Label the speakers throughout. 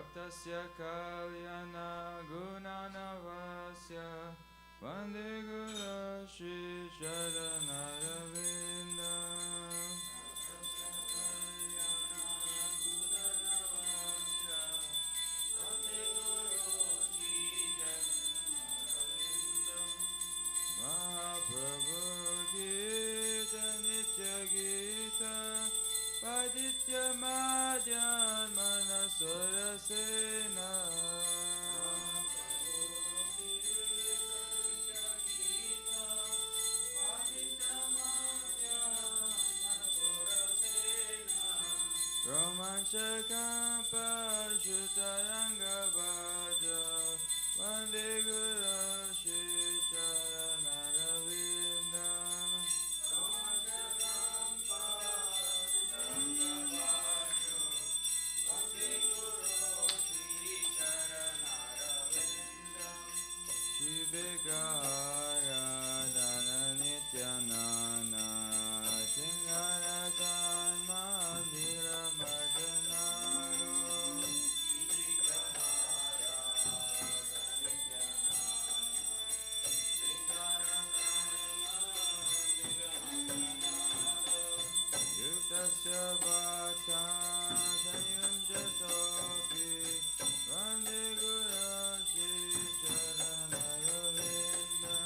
Speaker 1: Bhaktasya Kalyana Gunanavasya Vande Guru Shri Charanaravinda. Mahaprabhu Gita Nitya Gita Paditya Madhyan Manasura Sena. Romanchakam Pashutaranga Bhaja Vande Guru Shri Charanaravinda. Romanchakam Pashutaranga Bhaja Vande Guru Shri Charanaravinda. Shivegara Dana Nityanana Shingaratan Mandira Marjanaro. Yutasya Bhakta Sayunjatopi Vande Guru Shri Charanaravinda.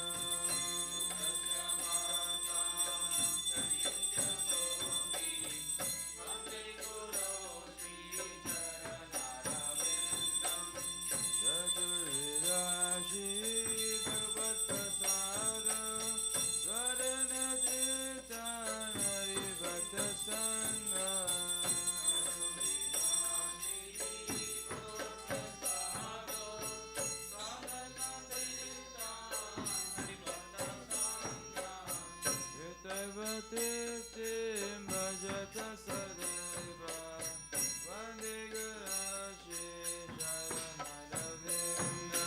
Speaker 1: Rashi Bhagavad Prasada Svarana Tirthanari Bhakta Sangha. Yataiva Tirtim Bhajata Sadaiva Vande Guru Shri Charanaravinda.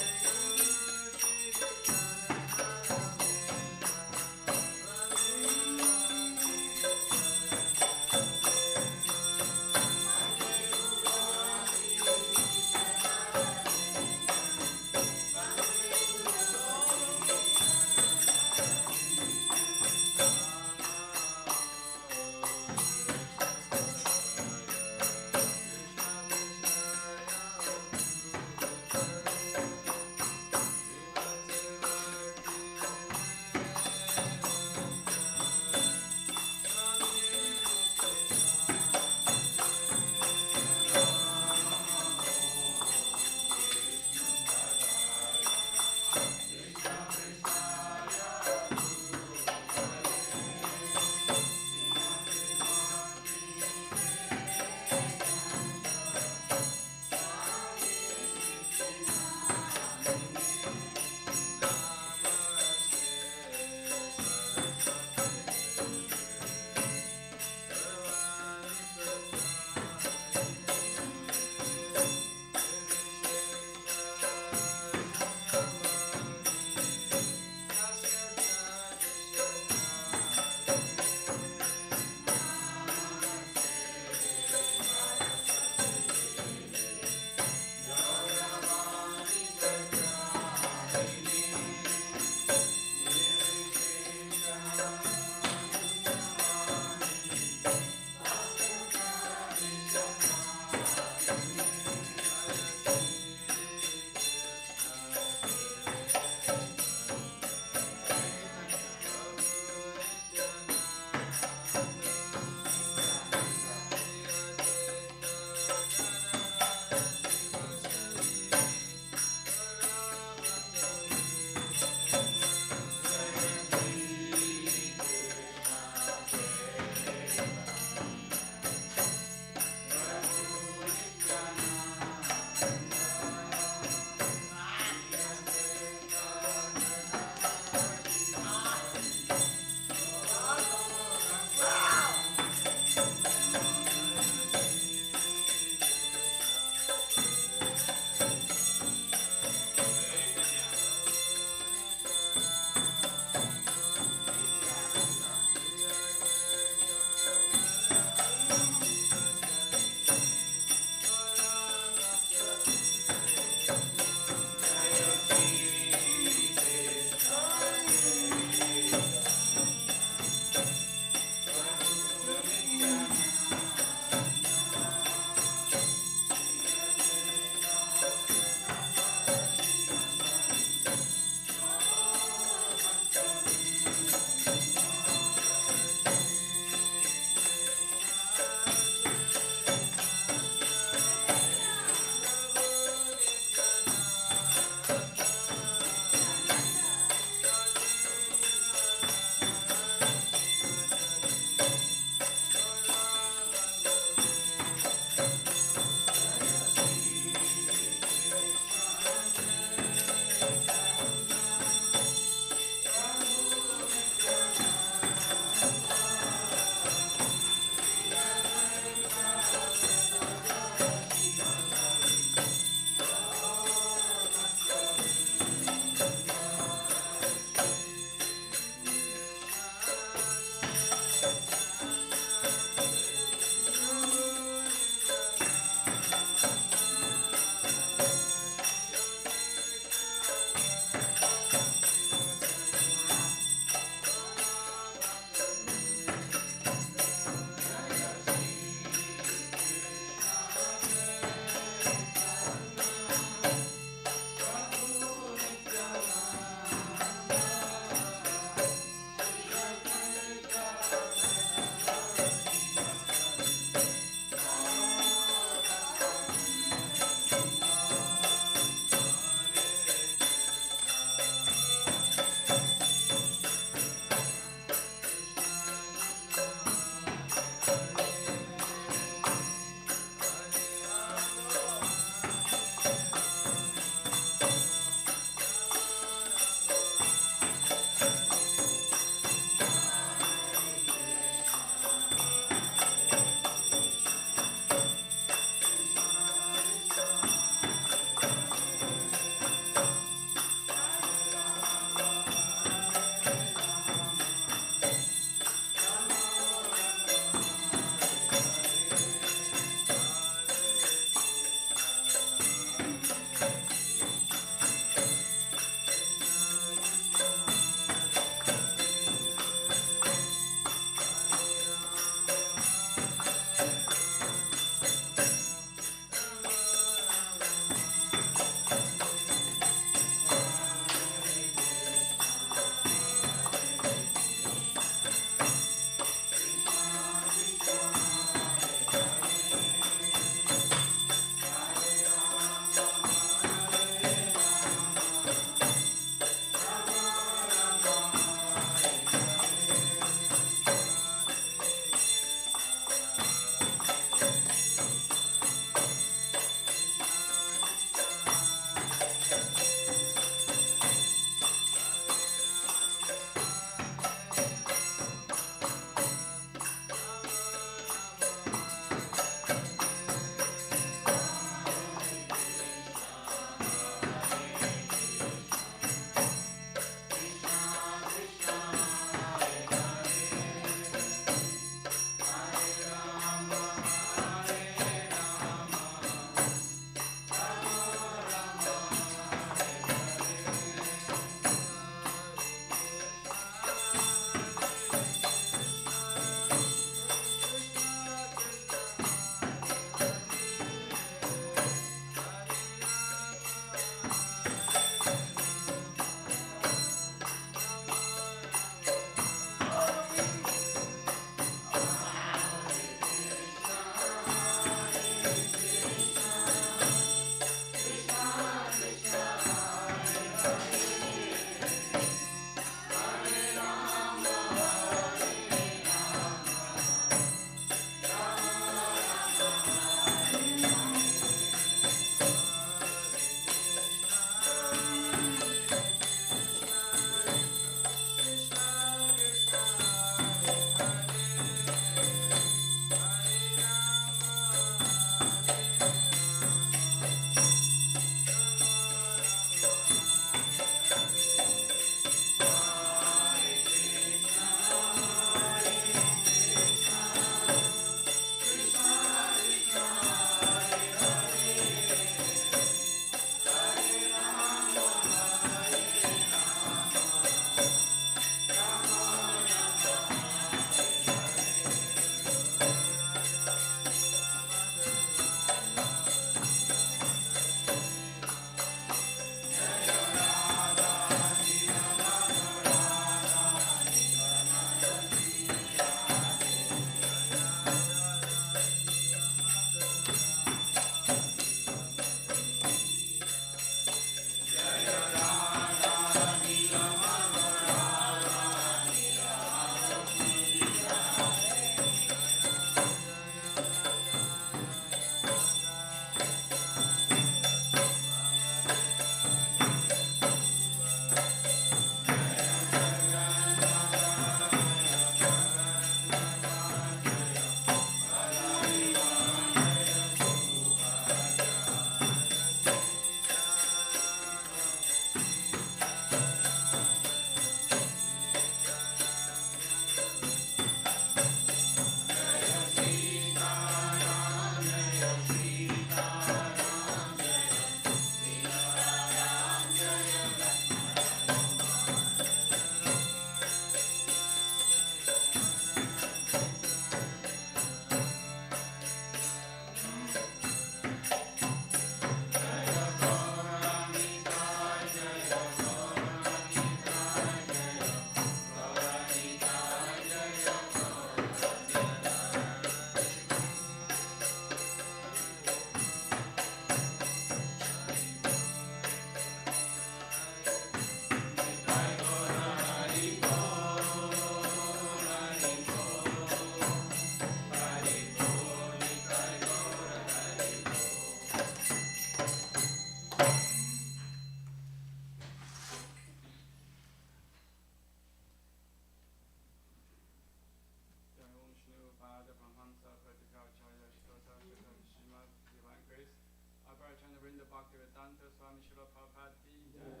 Speaker 2: Bhaktisiddhanta Swami Srila Prabhupada ki jai.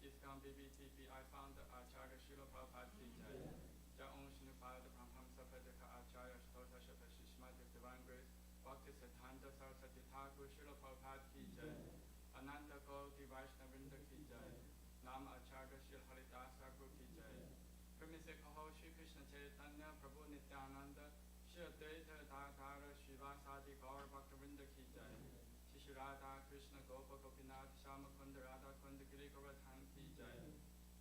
Speaker 2: ISKCON BBTP I founder Acharya Srila Prabhupada ki jai. Jai Om Shnupada Brahmamsa Padaka Acharya Stota Shata Shishmati Divine Grace Bhaktisiddhanta Saraswati Thakur Srila Prabhupada ki jai. Ananta Koti Vaishnavrinda ki jai. Nam Acharya Srila Haridas Thakur ki jai. Premi se kaho Shri Krishna Chaitanya Prabhu Nityananda Shri Advaita Gadadhara Srivasadi Gaur Bhaktivinoda ki jai. Shri Radha Krishna Gopa Gopinath Shama Kunda Radha Kunda Giri Govardhan ki jai.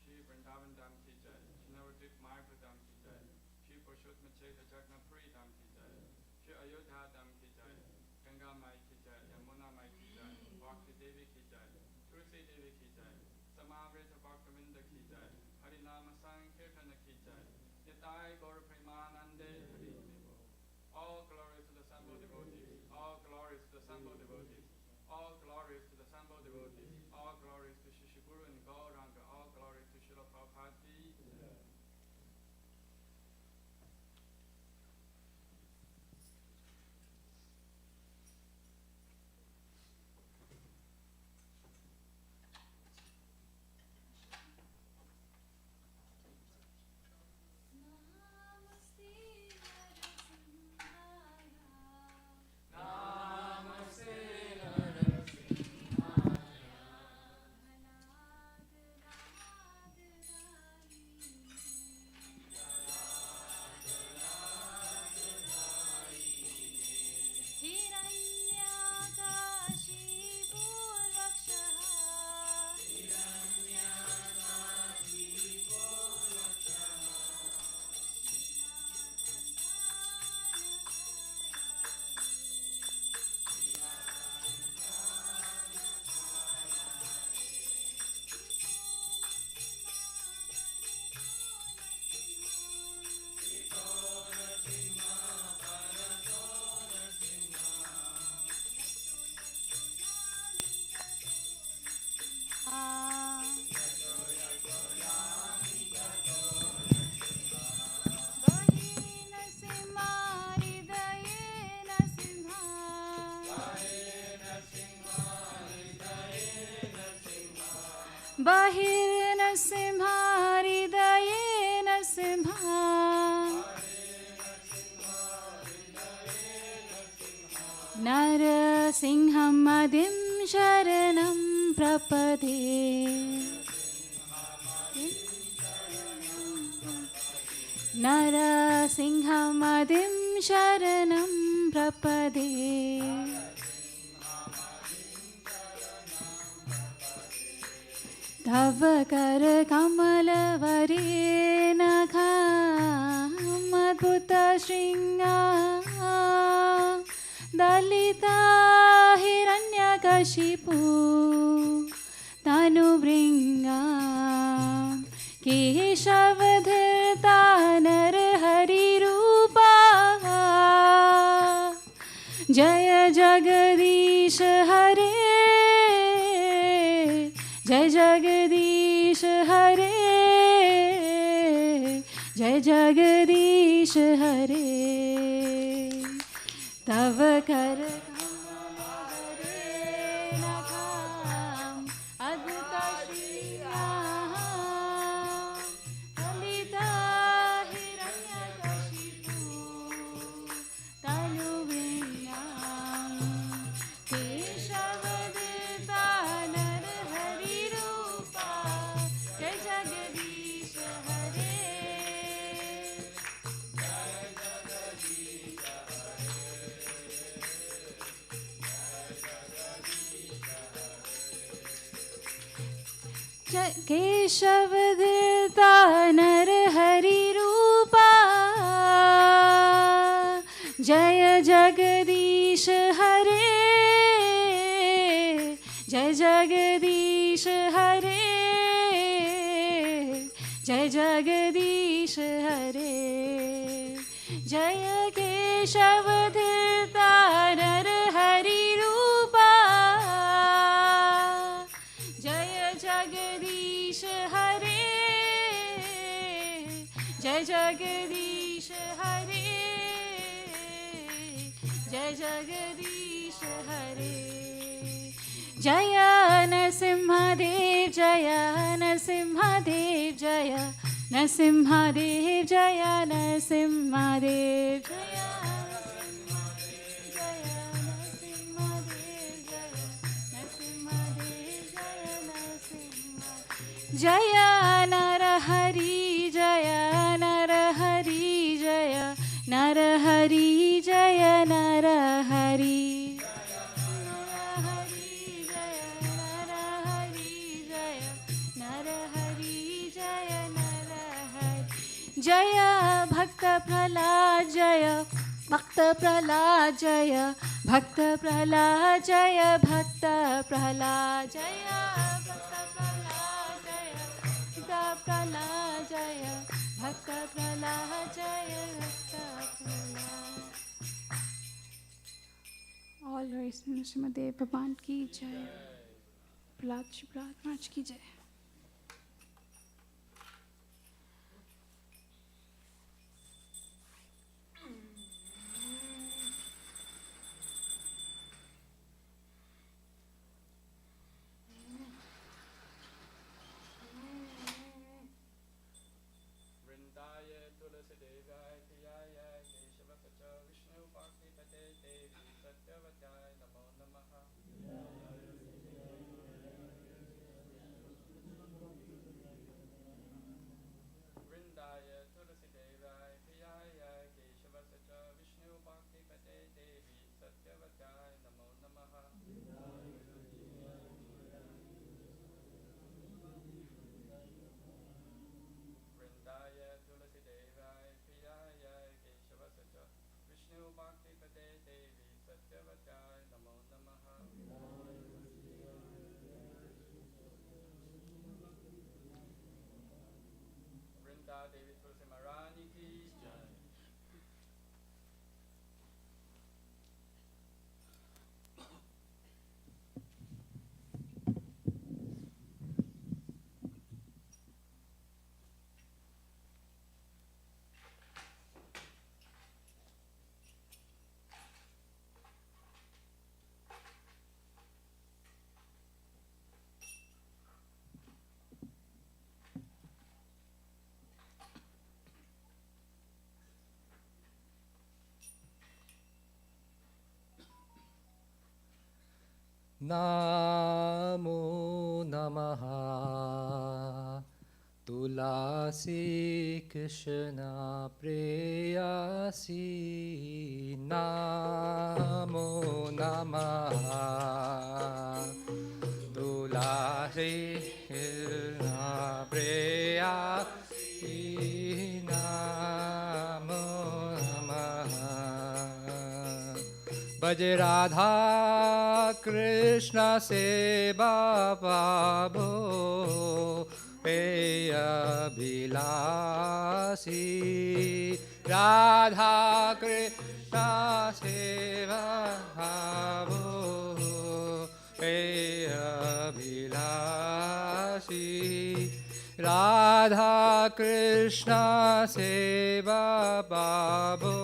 Speaker 2: Shri Vrindavan Dham ki jai. Shri Navadvip Mayapur Dham ki jai. Shri Purushottam Chaitra Jagannathpuri Dham ki jai. Shri Ayodhya Dham ki jai. Ganga Mai ki jai. Yamuna Mai ki jai. Bhakti Devi ki jai. Tulsi Devi ki jai. Samavrita Bhaktivinoda ki jai. Harinama Sankirtana ki jai. Nitai Gaur Premanande Hari. All glories to the Sambho devotees. All glories to the Sambho devotees. All glories to the Sambho devotees. All glories to Shri Guru and Gauranga. All glories to Srila Prabhupada ki jai.
Speaker 3: Bahir Nasimha Hridaye Nasimha Narasimham Adim Sharanam Prapade Narasimham Adim Sharanam Prapade Tava kar kamala varena kham adbhuta shringa dalita hiranyakashipu tanu bringa keshavadharta nar hari rupa jaya jagadish hare Jai Jagadish Hare Jai Jagadish Hare Tava kar kamala varena kham adbhuta shriya dalita hiranyakashipu tanu vrinam keshavadita nar hari rupa jai jagadish hare केशवधृता नर हरि रूपा जय जगदीश हरे जय जगदीश हरे जय जगदीश हरे जय केशवधृता नर हरि रूपा जय जगदीश हरे जय जगदीश हरे जय जगदीश हरे जय नरसिंहदेव जय नरसिंहदेव जय नरसिंहदेव जय नरसिंहदेव जय नरहरि जय नरहरि जय नरहरि जय नरहरि जय भक्त प्रहलाद जय भक्त प्रहलाद जय भक्त प्रहलाद जय भक्त प्रहलाद जय भक्त प्रहलाद जय भक्त प्रहलाद जय भक्त प्रहलाद जय भक्त प्रहलाद। ऑल राइज श्रीमदेव भगवान की जय। प्रहलाद श्री प्रहलाद महाराज की जय।
Speaker 4: नामो नमः तुलसी कृष्ण प्रेयसी नामो नमः तुलसी कृष्ण प्रेयसी नामो नमः भज राधा कृष्ण सेवा पावो पेय अभिलाषी राधा कृष्ण सेवा पावो पेय अभिलाषी राधा कृष्ण सेवा पावो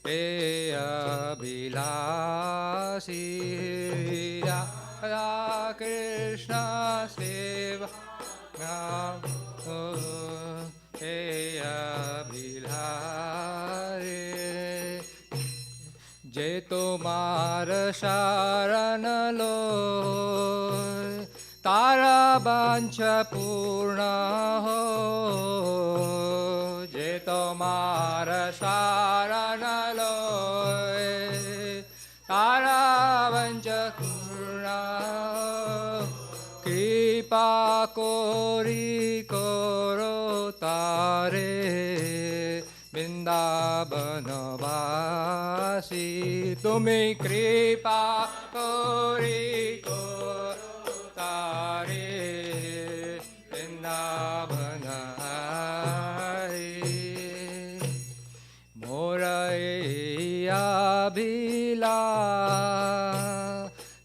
Speaker 4: पेय अभिलाषी राधा कृष्ण सेवा पेय अभिलाषी जे तुम्हार शरण लो तारा वांछा पूर्ण हो जे तुम्हार शरण लो तारा वांछा पूर्ण कृपा कोरी करो तारे वृंदावनवासी तुम्हें कृपा कोरी करो तारे वृंदावनवासी मोरैया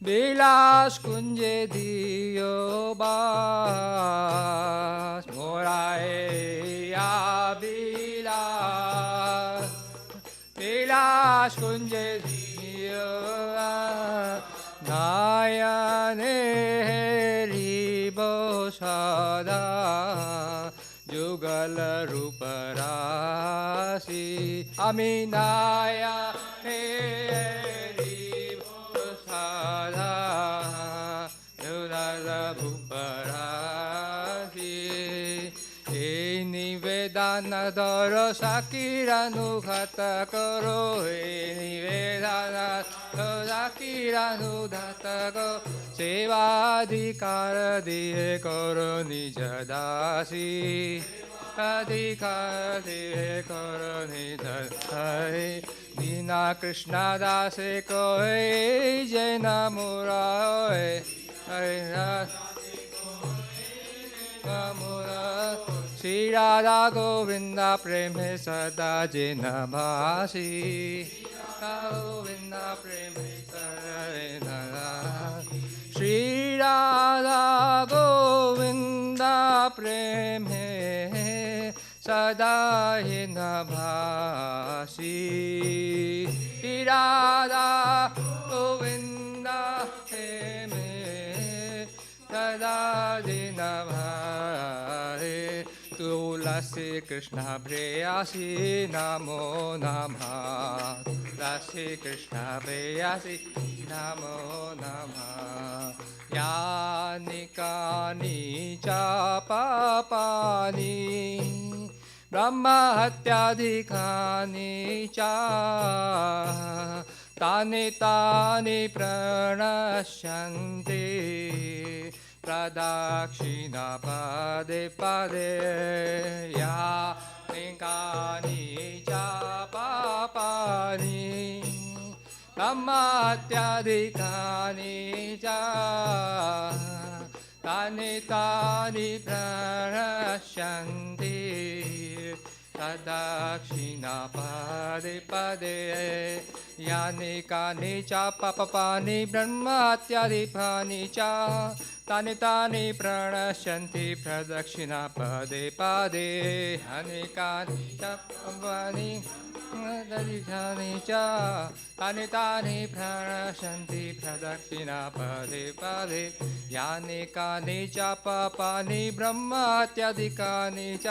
Speaker 4: विलास कुंजे दियो बास मोरैया विलास कुंजे दियो नाय नारायणे हरिबो सदा जुगल रूप राशि আমি নারায়ণে হরিবো সদা जुगल रूप राशि এই নিবেদন দর সাকিরানুঘাত করো এই নিবেদন সাকিরানুঘাত করো সেবাধিকার দিয়ে করো নিজ দাসী अधिकार দিয়ে করো নিজ দাসী দীনা কৃষ্ণ দাসে কই জয় নামুরা হরে श्री राधा गोविंद प्रेम सदा जिन भासी गोविंद प्रेम सदा श्री राधा गोविंद प्रेम सदा हिन भासी श्री राधा गोविंद प्रेम सदा दिन भारे तुलसी कृष्ण प्रेयसी नमो नमः तुलसी कृष्ण प्रेयसी नमो नमः यानि कानि च पापानि ब्रह्महत्याधिकानि च तानि तानि प्रणश्यन्ति प्रदक्षिणा पदे पदे यानि कानि च पापानि ब्रह्महत्याधिकानि च तानि तानि प्रणश्यन्ति प्रदक्षिणा पदे पदे यानि कानि च पापानि ब्रह्महत्याधिकानि च तानि तानि प्रणश्यन्ति प्रदक्षिणा पदे पदे यानि कानि च पापानि ब्रह्महत्याधिकानि च तानि तानि प्रणश्यन्ति प्रदक्षिणा पदे पदे यानि कानि च पापानि ब्रह्महत्याधिकानि च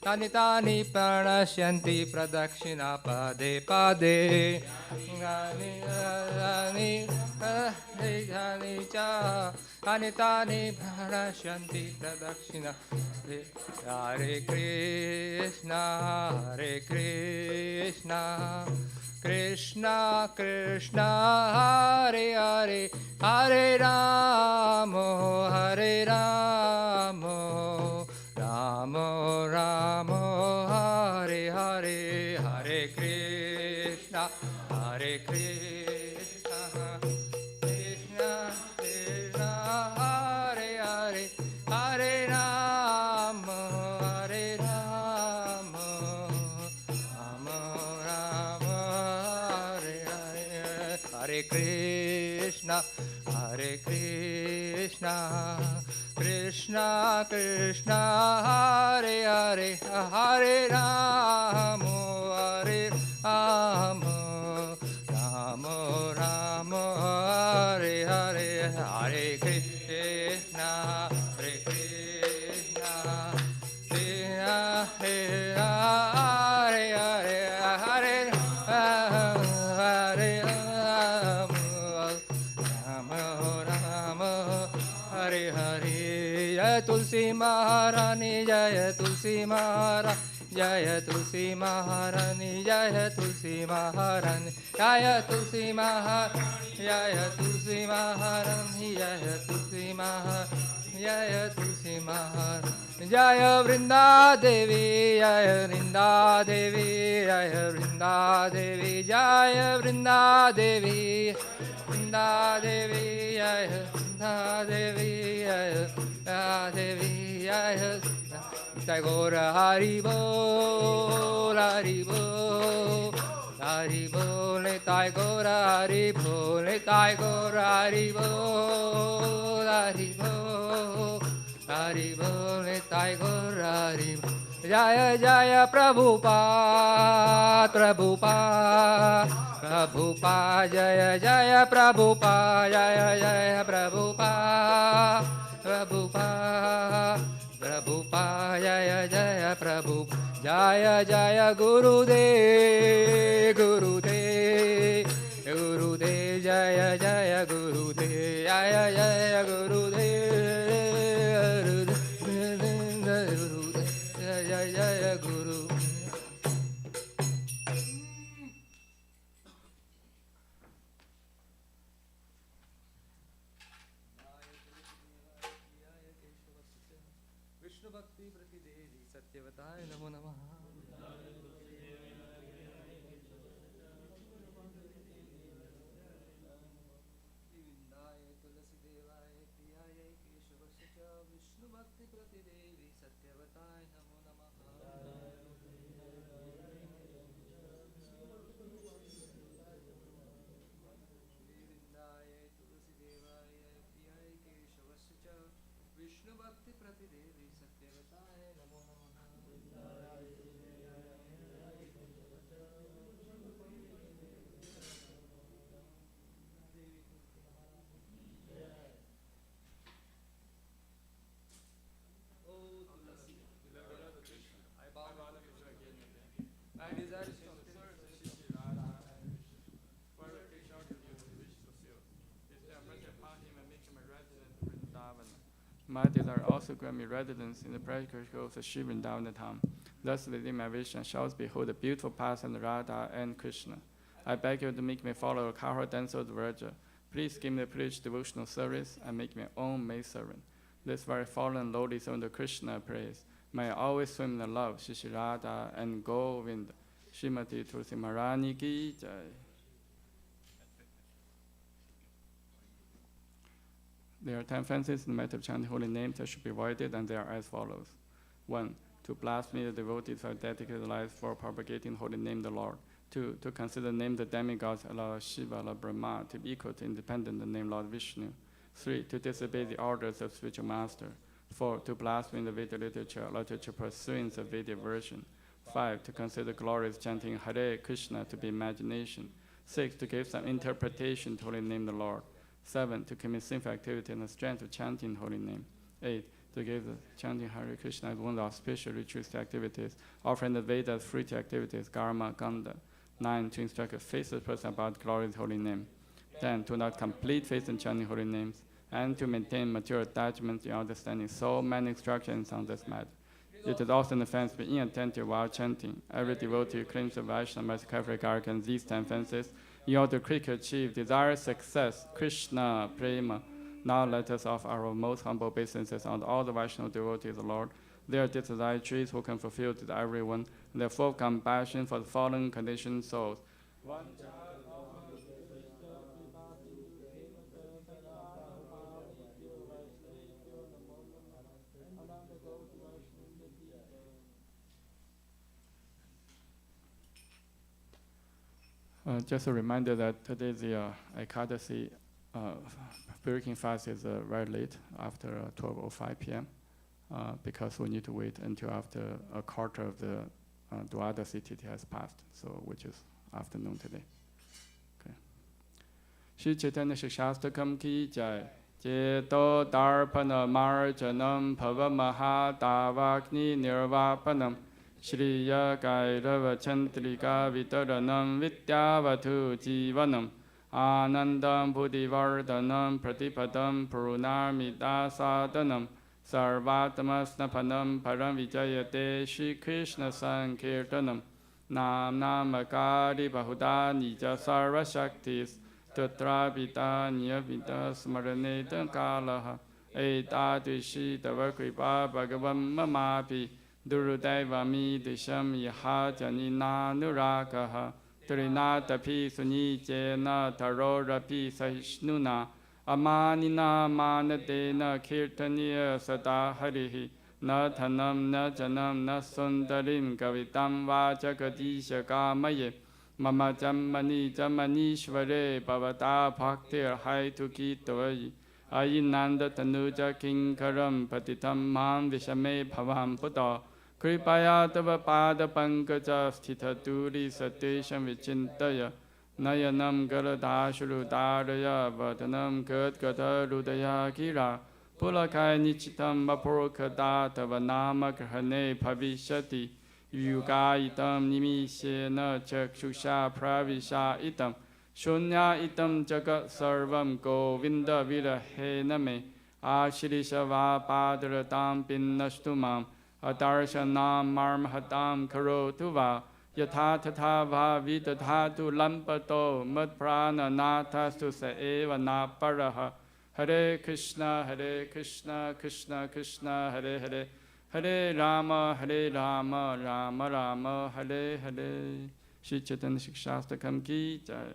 Speaker 4: तानि तानि प्रणश्यन्ति प्रदक्षिणा पदे पदे यानि कानि च तानि तानि प्रणश्यन्ति प्रदक्षिणा हरे कृष्ण कृष्ण कृष्ण हरे हरे हरे राम राम राम हरे हरे हरे कृष्ण कृष्ण कृष्ण हरे हरे हरे राम राम राम हरे हरे हरे कृष्ण कृष्ण कृष्ण हरे हरे हरे राम राम राम हरे हरे हरे कृष्ण कृष्ण हरे हरे हरे हरे राम राम हरे हरे जय तुलसी महारानी जय तुलसी महारानी जय तुलसी महारानी जय तुलसी महारानी जय तुलसी महारानी जय तुलसी महारानी जय तुलसी महारानी जय तुलसी महारानी जय वृंदा देवी जय वृंदा देवी जय वृंदा देवी जय वृंदा देवी वृंदा देवी जय वृंदा देवी जय वृंदा देवी जय Tagore Hari Bol, Hari Bol, Hari Bol, Tagore Hari Bol, Tagore Hari Bol, Hari Bol, Hari Bol, Tagore Hari Bol. Jaya Jaya Prabhupada, Prabhupada, Prabhupada Jaya Jaya Prabhupada Jaya Jaya Prabhupada Prabhupada Prabhupada Jaya Jaya Prabhupada Jaya Jaya Gurudev Gurudev Gurudev Jaya Jaya Gurudev Jaya Jaya Gurudev Jaya Jaya Guru. Vishnu Bhakti Prati Devi Satyavataya Namo Namaha. Vrindaye Tulasi Devaye Priyaye Keshavasya Cha Vishnu Bhakti Prati Devi Satyavataya Namo Namaha. Vrindaye Tulasi Devaye Priyaye Keshavasya Cha Vishnu Bhakti Prati Devi Satyavataya Namo Namaha. Oh Tulasi, beloved Krishna, I bow down to you again and again. My desire is to serve Shri Radha and Krishna.
Speaker 2: For the Krishna to you the wish fulfilled. Bestow mercy upon him and make him a resident of Vrindavan. My desire also grant me residence in the practical groves of Sri Vrindavan town. Thus within my vision shall behold the beautiful paths of Radha and Krishna. I beg you to make me follow a Kahar dance of the Vraja. Please give me the privileged devotional service and make me own maidservant. This very fallen lowly servant of Krishna praise. May I always swim in the love, Shri Radha and Govinda. Srimati Tulsi Maharani ki jai. There are 10 offenses in the matter of chanting holy names that should be avoided, and they are as follows. 1. To blaspheme the devotees who have dedicated lives for propagating holy name of the Lord. 2. To consider the name of the demigods, Allah Shiva, Allah Brahma, to be equal to independent the name Lord Vishnu. 3. To disobey the orders of spiritual master. 4. To blaspheme the Vedic literature pursuing the Vedic version. 5. To consider glorious chanting Hare Krishna to be imagination. 6. To give some interpretation to holy name of the Lord. 7. To commit sinful activity and the strength of chanting holy name. 8. To give the chanting Hare Krishna as one of the auspicious ritualistic activities, offering the Vedas fruity activities, Karma, Ganda. 9. To instruct a faithless person about glorious holy name. 10. To not complete faith in chanting holy names, and to maintain material attachments in understanding so many instructions on this matter. It is also an offense to be inattentive while chanting. Every devotee who claims the Vaishnava must carefully guard against these 10 offenses in order to quickly achieve desired success. Krishna Prema. Now let us offer our most humble obeisances on all the Vaishnava devotees of the Lord. They are desires who can fulfill to everyone, and they are full of compassion for the fallen conditioned souls. Just a reminder that today the Ekadasi breaking fast is very late, after 12:05 p.m. Because we need to wait until after a quarter of the Dwadasi Tithi has passed, so which is afternoon today. Okay. Shri Chaitanya Shastakam ki jai. Cheto Darpana Marjanam Pavamaha Davakni Nirvapanam Shriya Kairava Chantrika Vitaranam Vidyavatu Jivanam Anandam Buddhivardhanam Pratipadam Purunarmida Sadhanam Sarvatamasnapanam Param Vijayate Shri Krishna Sankirtanam Nam Namakari Bahuda Nija Sarva Shaktis Tatra Pita Niyavita Smarane Kalaha Etadvishi Tavakripa Bhagavam Mamapi Durudevami Disham Yaha Janina Nurakaha Trinatapi Sunijena Tarorapi Sahishnuna Amanina Manadena Kirtaniya Sada Harihi Na Thanam Na Janam Na Sundarim Kavitam Vajakadisha Kamaye Mama Jammani Jammanishvare Bhavata Bhaktir Haituki Tavayi Ayinanda Tanuja Kinkaram Patitam Mam Vishame Bhavam Puta Kripaya Tava Pada Pankaja Sthita Duri Satesham Vichintaya Nayanam Galadashurudadaya Vatanam Gadgata Rudaya Gira Pulakai Nichitam Vapurukada Tavanama Grahane Pavishati Yuga Itam Nimishena Chakshusha Pravisha Itam Shunya Itam Jagat Sarvam Govinda Vidahename Ashirishava Padratam Pinnastumam Adarshanam Marmhatam Karotuva Yatha Tatha Vidadhatu Lampato Madprana Nathastu Saeva Naparaha Hare Krishna Krishna Krishna Hare Hare Hare Rama Rama Rama Hare Hare. Shri Chaitanya Shikshastakam Ki Jai.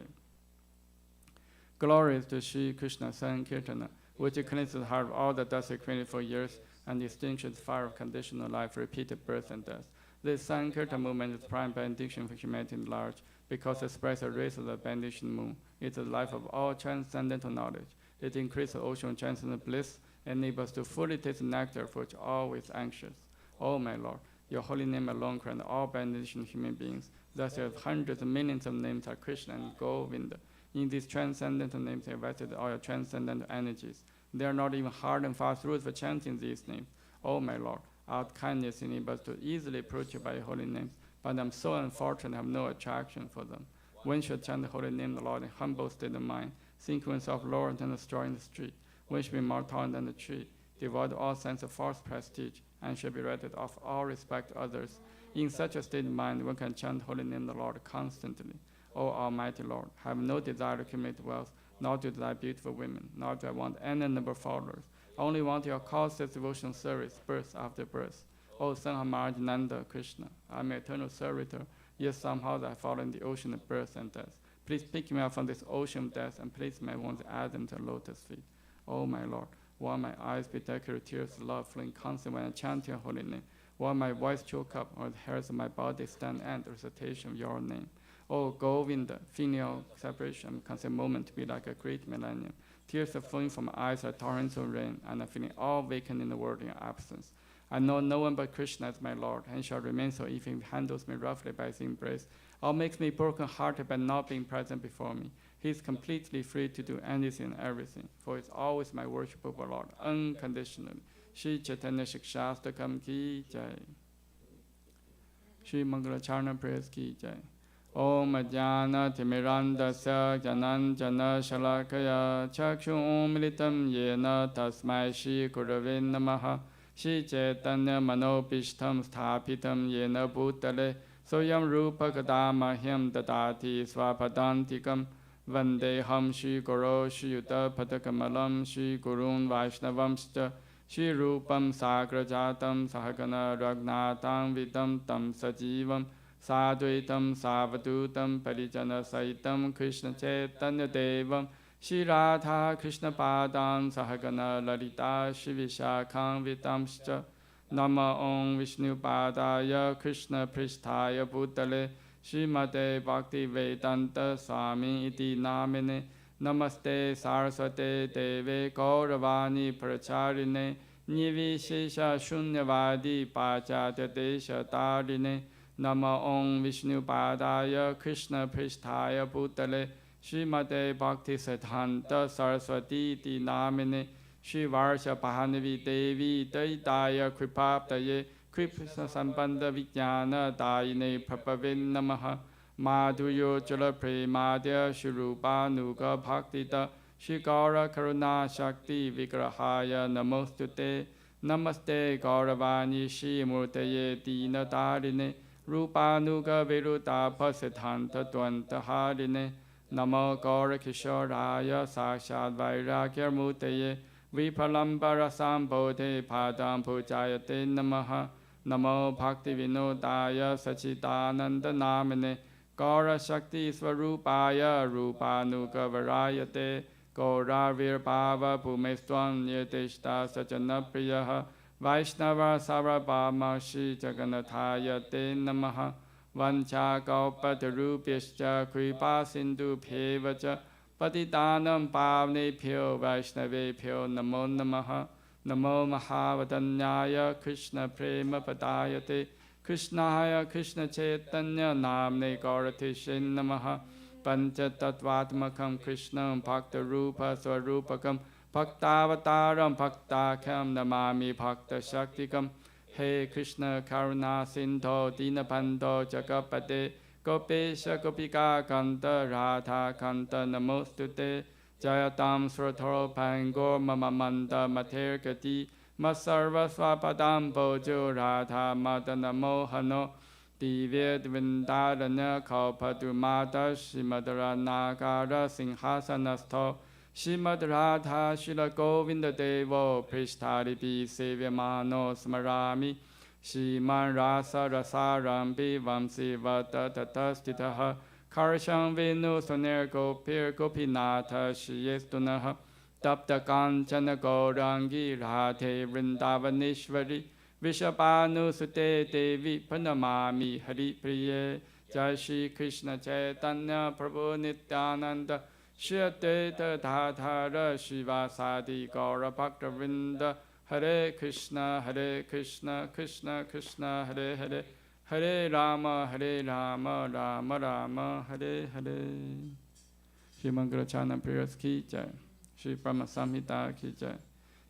Speaker 2: Glory to Shri Krishna Sankirtana, which cleanses the heart of all the dusty 24 years and extinguishes the fire of conditional life, repeated birth and death. This Sankirtan movement is prime benediction for humanity at large, because it spreads the rays of the benediction moon. It is the life of all transcendental knowledge. It increases the ocean of transcendental bliss, and enables us to fully taste the nectar for which always anxious. Oh my Lord, your holy name alone grants all benediction of human beings. Thus you have hundreds of millions of names are Krishna and Govinda. In these transcendental names, you invested all your transcendental energies. There are not even hard and fast rules for chanting these names. Oh my Lord, our kindness enables us to easily approach you by your holy names, but I'm so unfortunate I have no attraction for them. One should chant the holy name of the Lord in humble state of mind, think oneself lower than the straw in the street. One should be more tolerant than the tree, devoid of all sense of false prestige, and should be ready to offer all respect to others. In such a state of mind, one can chant the holy name of the Lord constantly. O Almighty Lord, I have no desire to accumulate wealth, nor to desire beautiful women, nor do I want any number of followers. I only want your causeless devotional service, birth after birth. O Son of Mahajananda Krishna, I am an eternal servitor, yet somehow I fall in the ocean of birth and death. Please pick me up from this ocean of death and place my wounds at them to lotus feet. O my Lord, while my eyes be decked with tears of love flowing constantly when I chant your holy name, while my voice choke up or the hairs of my body stand at the recitation of your name. O Govinda, filial separation comes a moment to be like a great millennium. Tears are flowing from my eyes like torrents of rain, and I'm feeling all vacant in the world in your absence. I know no one but Krishna as my Lord, and shall remain so if he handles me roughly by his embrace, or makes me broken-hearted by not being present before me. He is completely free to do anything and everything, for it's always my worshipable Lord, unconditionally. Shri Chaitanya Shikshastakam Ki Jai. Shri Mangala Charna Prayers Ki Jai. Om Jnana Timirandasya Jananjana Shalakaya Chakshum Militam Yena Tasmai Shri Gurave Namaha Shri Chaitanya Manopishtam Sthapitam Yena Bhutale Soyam Rupa Kadamahyam Dadati Swapadantikam Vandeham Shri Guru Shri Yuta Padakamalam Shri Gurun Vaishnavamscha Shri Rupam Sagrajatam Sahagana Ragnatam Vidam Tam Sajivam Sadvaitam Savadutam Parijana Saitam Krishna Chaitanya Devam Shri Radha Krishna Padam Sahagana Lalita Shri Vishakham Vitamscha Nama Om Vishnu Padaya Krishna Pristhaya Bhutale Srimate Bhakti Vedanta Swami Iti Namine Namaste Saraswate Deve Gauravani Pracharine Nivishesha Shunyavadi Pachatya Desha Tarine Nama Om Vishnu Padaya Krishna Pristhaya Bhutale Srimate Bhakti Siddhanta Saraswati Iti Namine Shri Varsha Pahanavi Devi Daitaya Kripaptaye Kripsa Sambandha Vijnana Daine Prabhavin Namaha Madhuyo Jala Premadya Shri Rupa Nuga Bhaktita Shri Gaura Karuna Shakti Vigrahaya Namostute Namaste Gauravani Shri Murtaye Dina Darine Rupa Nuga Viruta Pasiddhanta Dvanta Harine Namo Gaura Kishoraya Sakshat Vairagya Murtaye Vipalambara Sambodhe Padam Pujayate Namaha Namo Bhakti Vinodaya Sachidananda Namine Gaura Shakti Svarupaya Rupanuga Varayate Gaura Virbhava Bhumestvam Nirtishta Sajana Priyaha Vaishnava Sarabhama Shri Jaganathaya Te Namaha Vancha Gaupatarupischa Kripa Sindhu Bhevacha Patitanam Pavne Pyo Vaishnave Pyo Namo Namaha Namo Mahavadanyaya Krishna Prema Padayate Krishnaya Krishna Chaitanya Namne Gaurati Shin Namaha Panchatattvatmakam Krishnam Bhakta Rupa Swarupakam Bhaktavataram Bhaktakham Namami Bhakta Shaktikam. He Krishna Karuna Sindho Dinabandho Jagapate Gopesha Gopika Kanta Radha Kanta Namostute Jayatam Sratho Pangor Mamamanda Mater Gati Masarva Swapadam Bojo Radha Madana Mohano Divya Vrindarana Kalpadumata Shimadara Nagara Singhasanasto Shrimad Radha Shila Govinda Devo Prishtaripi Sevyamano Smarami Shriman Rasa Rasarambi Vamsi Vata Tatastitaha Karsham Venu Soner Gopir Gopinatha Shriyestunaha Tapta Kanchana Gaurangi Radhe Vrindavaneshwari Vishabhanu Sute Devi Pranamami Hari Priye Jai Shri Krishna Chaitanya Prabhu Nityananda Shri Advaita Dhadhara Shivasadi Gaura Bhakta Vrinda Hare Krishna Krishna Krishna Hare Hare Hare Rama Rama Rama Hare Hare. Shri Mangala Chana prayers ki jai. Shri Brahma Samhita ki jai.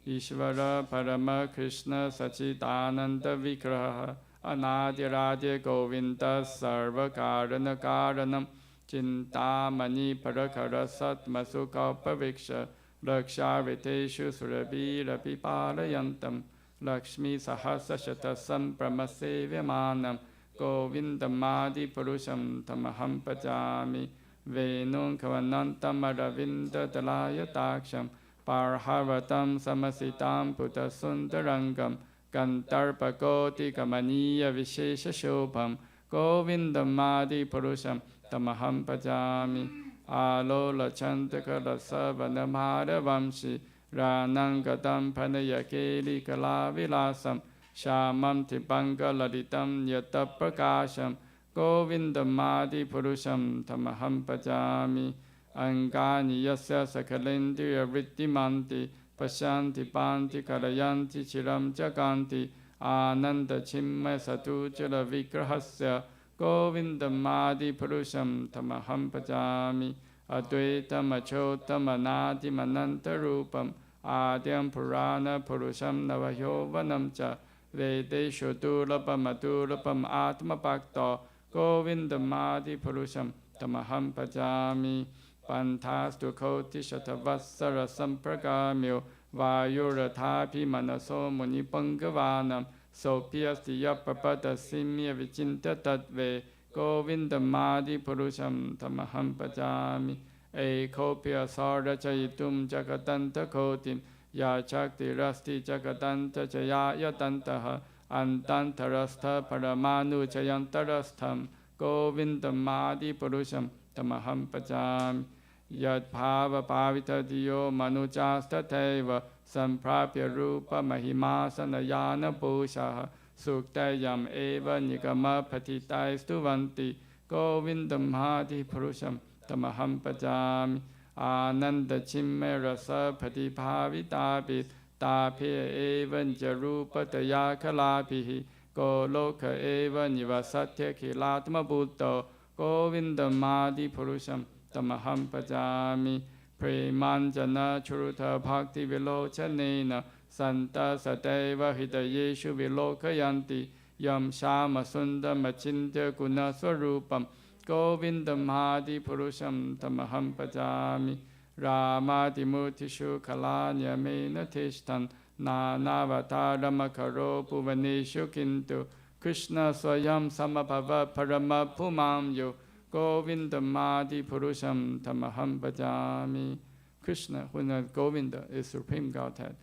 Speaker 2: Ishvara Parama Krishna Sachidananda Vigraha Anadiradi Govinda Sarva Karana Karanam Chintamani Parakara Satmasuka Paviksha Lakshaviteshu Surabi Rapipalayantam Lakshmi Sahasa Shatasam Brahmasevyamanam Govindamadi Purusham Tamaham Pajami Venun Kavanantam Aravinda Dalayadaksham Parhavatam Samasitam Putasundarangam Gantarpakoti Kamaniya Vishesha Shobham Govindamadi Purusham Tamaham Pajami Alola Chantaka Rasavanamhara Vamshi Ranangadam Panayakeli Kalavilasam Shamam Tipanga Laditam Yataprakasham Govindamadi Purusham Tamaham Pajami Angani Yasya Sakalendriya Vrittimanti Pashanti Panti Karayanti Chiram Jaganti Ananda Chimma Satujala Vigrahasya Govindamadi Purusham Tamaham Pajami Advaitam Achotam Anadi Mananta Rupam Adyam Purana Purusham Navayovanam Cha Vedeshu Durlapam Adurlapam Atma Bhakta Govindamadi Purusham Tamaham Pajami Pantastu Koti Shatavassara Sampragamyo Vayurathapi Manaso Munipangavanan Sopyasti Yapapada Simya Vichinta Tatve Govindamadi Purusham Tamaham Pajami Ekopya Sara Chayitum Jagatanta Kotim Yachakti Rasti Jagatanta Chayatantaha Antantarastha Paramanu Chayantarastham Govindamadi Purusham Tamaham Pajami Yad Bhava Pavita Diyo Manujastateva Samprapya Rupa Mahimasanayana Pushaha Suktayam Eva Nigama Patitai Stuvanti Govindam Hadi Purusham Tamaham Pajami Ananda Chimme Rasa Patibhavitapi Tapi Eva Njarupa Tayakalapihi Goloka Eva Nivasatya Kilatma Buddha Govindam Hadi Purusham Tamaham Pajami Premanjana Churuta Bhakti Vilochanena Santa Sadeva Hidayeshu Vilokayanti Yam Shama Sunda Machindya Guna Swarupam Govindam Hadi Purusham Tamaham Pajami Ramadi Mutishu Kalanya Mena Tishtan Nanavataram Karo Puvaneshu Kintu Krishna Swayam Samabhava Parama Pumam Yo Govindamadi Purusham Tamaham Bhajami. Krishna, who is Govinda, is Supreme Godhead.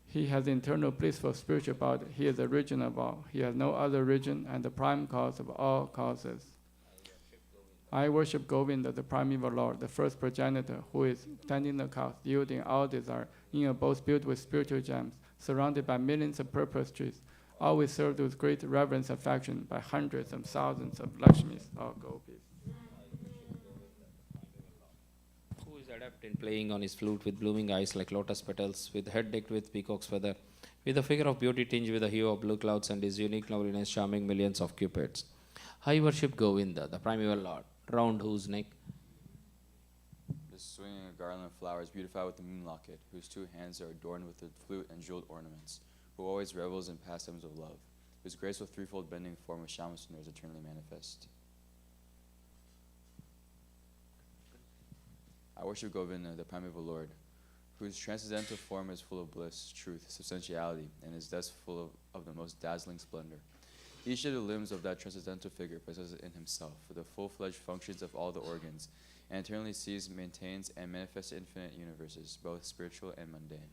Speaker 2: He has internal blissful spiritual body. He is the origin of all. He has no other origin and the prime cause of all causes. I worship Govinda, the primeval Lord, the first progenitor, who is tending the cows, yielding all desire, in abodes built with spiritual gems, surrounded by millions of purple trees, always served with great reverence and affection by hundreds and thousands of Lakshmis or gopis.
Speaker 5: Who is adept in playing on his flute with blooming eyes like lotus petals, with head decked with peacock's feather, with a figure of beauty tinged with a hue of blue clouds, and his unique loveliness charming millions of cupids. I worship Govinda, the primeval Lord. round whose neck
Speaker 1: The swinging a garland of flowers beautified with the moon locket, whose two hands are adorned with the flute and jeweled ornaments, who always revels in pastimes of love, whose graceful threefold bending form of Shyamasundar is eternally manifest. I worship Govinda, the primeval Lord, whose transcendental form is full of bliss, truth, substantiality, and is thus full of the most dazzling splendor. Each of the limbs of that transcendental figure possesses in himself the full-fledged functions of all the organs, and eternally sees, maintains, and manifests infinite universes, both spiritual and mundane.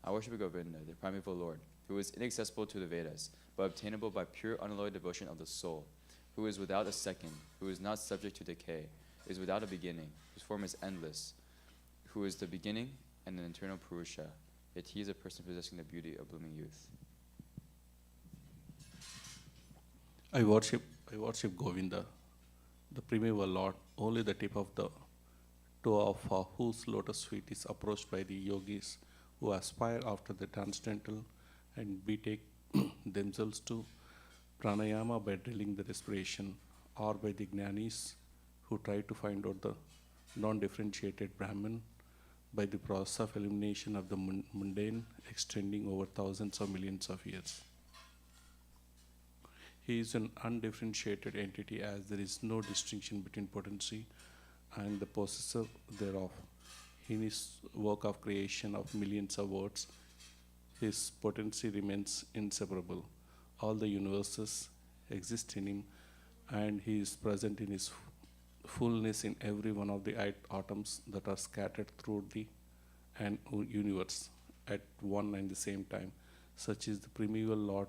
Speaker 1: I worship Govinda, the primeval Lord, who is inaccessible to the Vedas, but obtainable by pure unalloyed devotion of the soul, who is without a second, who is not subject to decay, is without a beginning, whose form is endless, who is the beginning and an eternal Purusha, yet he is a person possessing the beauty of blooming youth.
Speaker 6: I worship Govinda, the primeval Lord, only the tip of the toe of whose lotus feet is approached by the yogis who aspire after the transcendental and betake themselves to pranayama by drilling the respiration, or by the jnanis who try to find out the non-differentiated Brahman by the process of elimination of the mundane extending over thousands of millions of years. He is an undifferentiated entity, as there is no distinction between potency and the possessor thereof. In his work of creation of millions of worlds, his potency remains inseparable. All the universes exist in him, and he is present in his fullness in every one of the atoms that are scattered through the universe at one and the same time. Such is the primeval Lord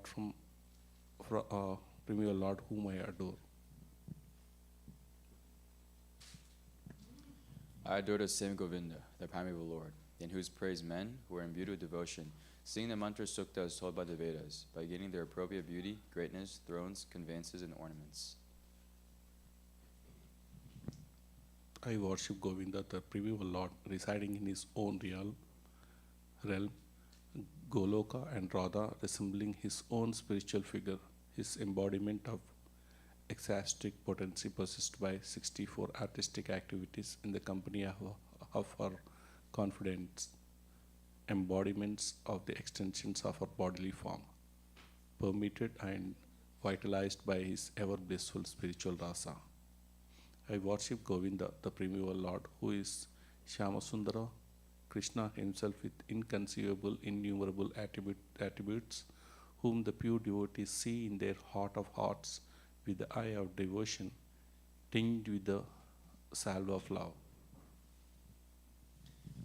Speaker 6: primeval Lord whom I adore.
Speaker 1: I adore the same Govinda, the primeval Lord, in whose praise men, who are imbued with devotion, sing the mantra sukta as told by the Vedas, by gaining their appropriate beauty, greatness, thrones, conveyances, and ornaments.
Speaker 6: I worship Govinda, the primeval Lord, residing in his own realm, Goloka, and Radha, resembling his own spiritual figure, his embodiment of ecstatic potency possessed by 64 artistic activities in the company of her confidants, embodiments of the extensions of her bodily form, permitted and vitalized by his ever blissful spiritual rasa. I worship Govinda, the primeval Lord, who is Shyamasundara, Krishna himself with inconceivable, innumerable attributes, whom the pure devotees see in their heart of hearts with the eye of devotion, tinged with the salve of love.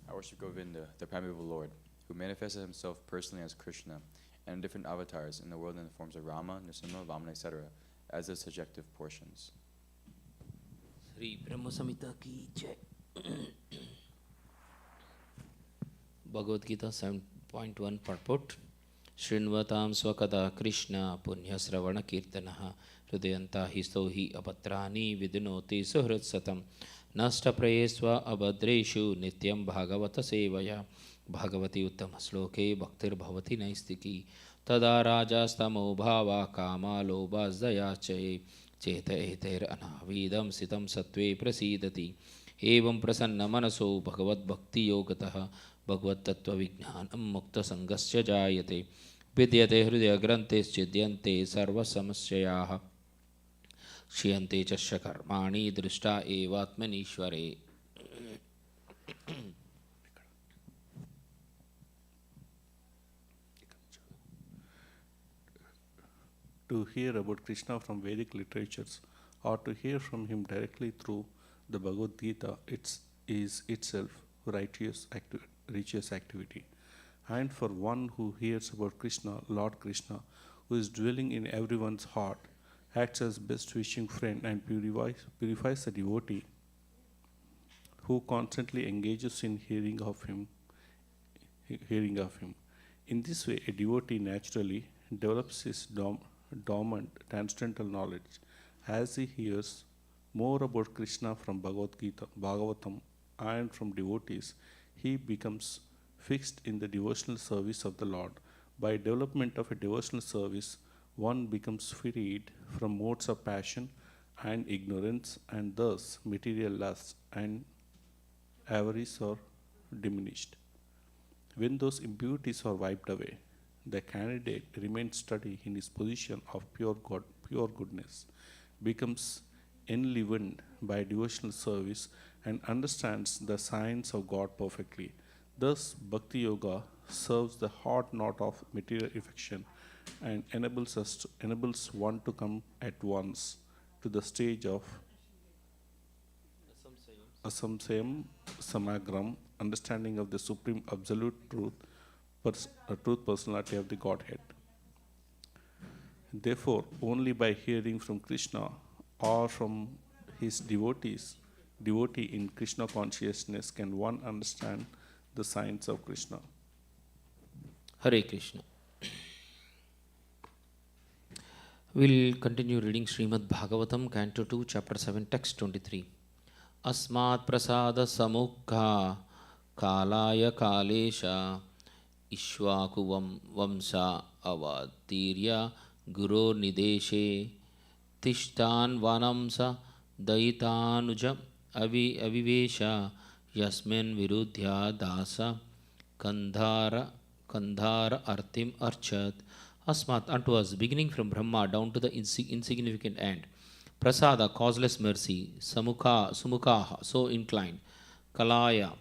Speaker 1: I worship Govinda, the primeval Lord, who manifested himself personally as Krishna and in different avatars in the world in the forms of Rama, Nrsimha, Vamana, etc., as the subjective portions.
Speaker 5: Sri Brahma Samhita ki jai. Bhagavad Gita 7.1 purport. Shrinvatam swakata Krishna punyasravana kirtanaha hridayanta histo hi apatrani vidinoti suhrit satam nasta prayesva abhadreshu nityam bhagavata sevaya bhagavati uttama sloke bhaktir bhavati naistiki tada rajastamo bhava kama lobhazdaya chaye चेत एतेर अनावीदम सितम सत्वे प्रसीदति एवं प्रसन्न मनसो भगवत भक्ति योगतः भगवत तत्व विज्ञानम मुक्त संगस्य जायते विद्यते हृदय ग्रंथेश्चिद्यन्ते सर्व समस्याः क्षीयन्ते च कर्माणि दृष्टा एवात्मनीश्वरे.
Speaker 6: To hear about Krishna from Vedic literatures, or to hear from him directly through the Bhagavad Gita, is itself righteous activity. And for one who hears about Krishna, Lord Krishna, who is dwelling in everyone's heart, acts as best wishing friend and purifies the devotee who constantly engages in hearing of him. In this way, a devotee naturally develops his dormant transcendental knowledge. As he hears more about Krishna from Bhagavatam and from devotees, he becomes fixed in the devotional service of the Lord. By development of a devotional service, one becomes freed from modes of passion and ignorance, and thus material lust and avarice are diminished. When those impurities are wiped away, the candidate remains steady in his position of pure goodness, becomes enlivened by devotional service, and understands the science of God perfectly. Thus, Bhakti Yoga serves the hot knot of material affection and enables one to come at once to the stage of asamsayam samagram, understanding of the supreme absolute truth personality of the Godhead. Therefore, only by hearing from Krishna or from his devotee in Krishna consciousness can one understand the science of Krishna.
Speaker 5: Hare Krishna. We'll continue reading Srimad Bhagavatam, Canto 2, Chapter 7, Text 23. Asmat prasada samukha kalaya kalesha ishwaku vamsa avatirya guru nideshe tishtan vanamsa daitanuja avivesha yasmin virudhya dasa kandhara artim archat. Asmat, unto us, beginning from Brahma down to the insignificant end. Prasada, causeless mercy. Sumukha, so inclined. Kalaya,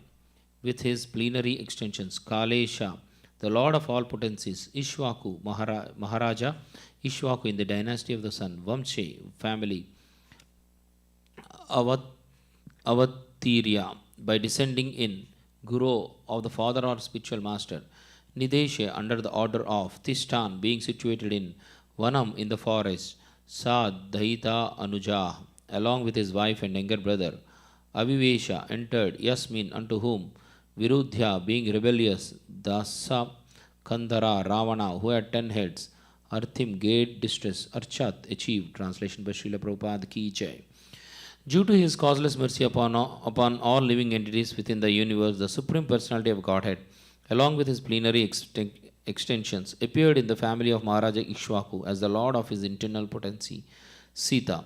Speaker 5: with his plenary extensions. Kalesha, the Lord of all potencies. Ishwaku, Maharaja. Ishwaku in the dynasty of the sun. Vamshe, family. Avatirya, by descending in. Guru, of the father or spiritual master. Nideshe, under the order of. Tishtan, being situated in. Vanam, in the forest. Sa Daita Anuja, along with his wife and younger brother. Avivesha, entered. Yasmin, unto whom. Virudhya, being rebellious. Dasa Kandhara Ravana, who had 10 heads. Arthim, great distress. Archat, achieved. Translation by Srila Prabhupada Ki Jai. Due to his causeless mercy upon all living entities within the universe, the Supreme Personality of Godhead, along with his plenary extensions, appeared in the family of Maharaja Ikshwaku as the lord of his internal potency, Sita.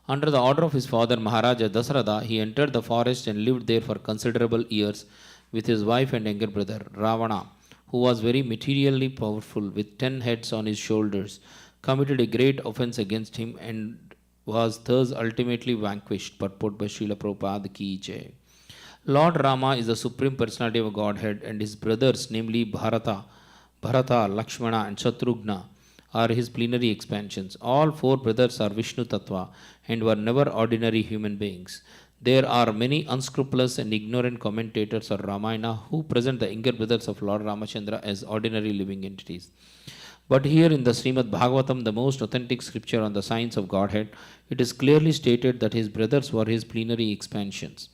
Speaker 5: Under the order of his father Maharaja Dasarada, he entered the forest and lived there for considerable years with his wife and younger brother, Ravana, who was very materially powerful with 10 heads on his shoulders, committed a great offense against him and was thus ultimately vanquished. Purport by Srila Prabhupada Ki Jai. Lord Rama is the Supreme Personality of Godhead, and his brothers, namely Bharata, Lakshmana, and Shatrughna, are his plenary expansions. All 4 brothers are Vishnu Tattva and were never ordinary human beings. There are many unscrupulous and ignorant commentators of Ramayana who present the younger brothers of Lord Ramachandra as ordinary living entities. But here in the Srimad Bhagavatam, the most authentic scripture on the science of Godhead, it is clearly stated that his brothers were his plenary expansions.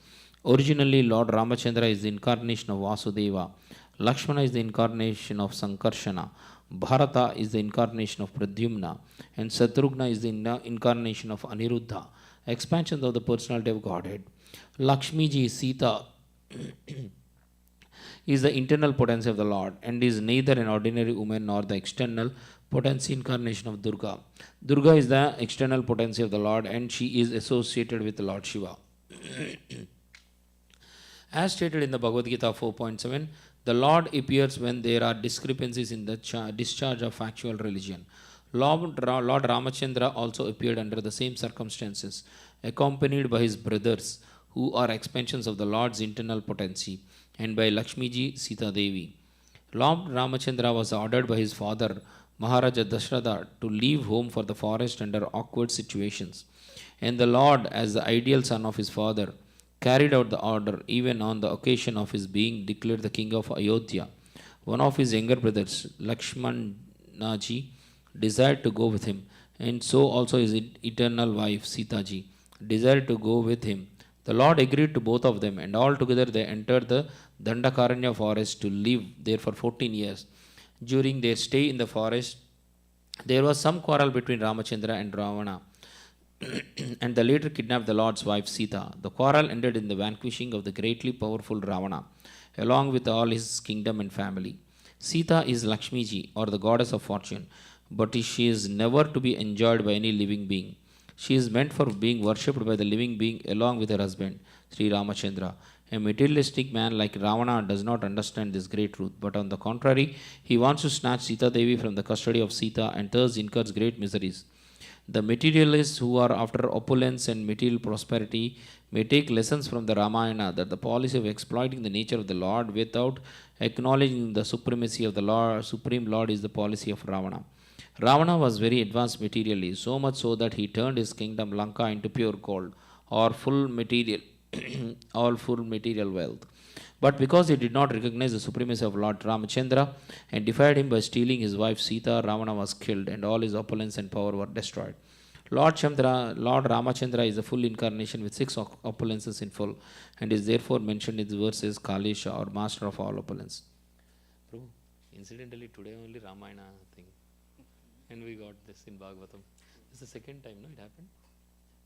Speaker 5: Originally, Lord Ramachandra is the incarnation of Vasudeva, Lakshmana is the incarnation of Sankarshana, Bharata is the incarnation of Pradyumna, and Shatrughna is the incarnation of Aniruddha, expansions of the personality of Godhead. Lakshmiji, Sita, is the internal potency of the Lord and is neither an ordinary woman nor the external potency incarnation of Durga. Durga is the external potency of the Lord and she is associated with the Lord Shiva. As stated in the Bhagavad Gita 4.7, the Lord appears when there are discrepancies in the discharge of factual religion. Lord Ramachandra also appeared under the same circumstances, accompanied by his brothers, who are expansions of the Lord's internal potency, and by Lakshmiji Sita Devi. Lord Ramachandra was ordered by his father, Maharaja Dasharatha, to leave home for the forest under awkward situations. And the Lord, as the ideal son of his father, carried out the order even on the occasion of his being declared the king of Ayodhya. One of his younger brothers, Lakshmanaji, desired to go with him, and so also his eternal wife, Sitaji, desired to go with him. The Lord agreed to both of them, and all together they entered the Dandakaranya forest to live there for 14 years. During their stay in the forest, there was some quarrel between Ramachandra and Ravana, and they later kidnapped the Lord's wife Sita. The quarrel ended in the vanquishing of the greatly powerful Ravana, along with all his kingdom and family. Sita is Lakshmiji, or the goddess of fortune, but she is never to be enjoyed by any living being. She is meant for being worshipped by the living being along with her husband, Sri Ramachandra. A materialistic man like Ravana does not understand this great truth, but on the contrary, he wants to snatch Sita Devi from the custody of Sita and thus incurs great miseries. The materialists who are after opulence and material prosperity may take lessons from the Ramayana that the policy of exploiting the nature of the Lord without acknowledging the supremacy of the Lord, Supreme Lord is the policy of Ravana. Ravana was very advanced materially, so much so that he turned his kingdom Lanka into pure gold or full material all full material wealth. But because he did not recognize the supremacy of Lord Ramachandra and defied him by stealing his wife Sita, Ravana was killed and all his opulence and power were destroyed. Lord Ramachandra is the full incarnation with six opulences in full and is therefore mentioned in the verses Kalisha or master of all opulence. Prabhu, incidentally today only Ramayana thing and we got this in Bhagavatam. This is the second time, no, it happened?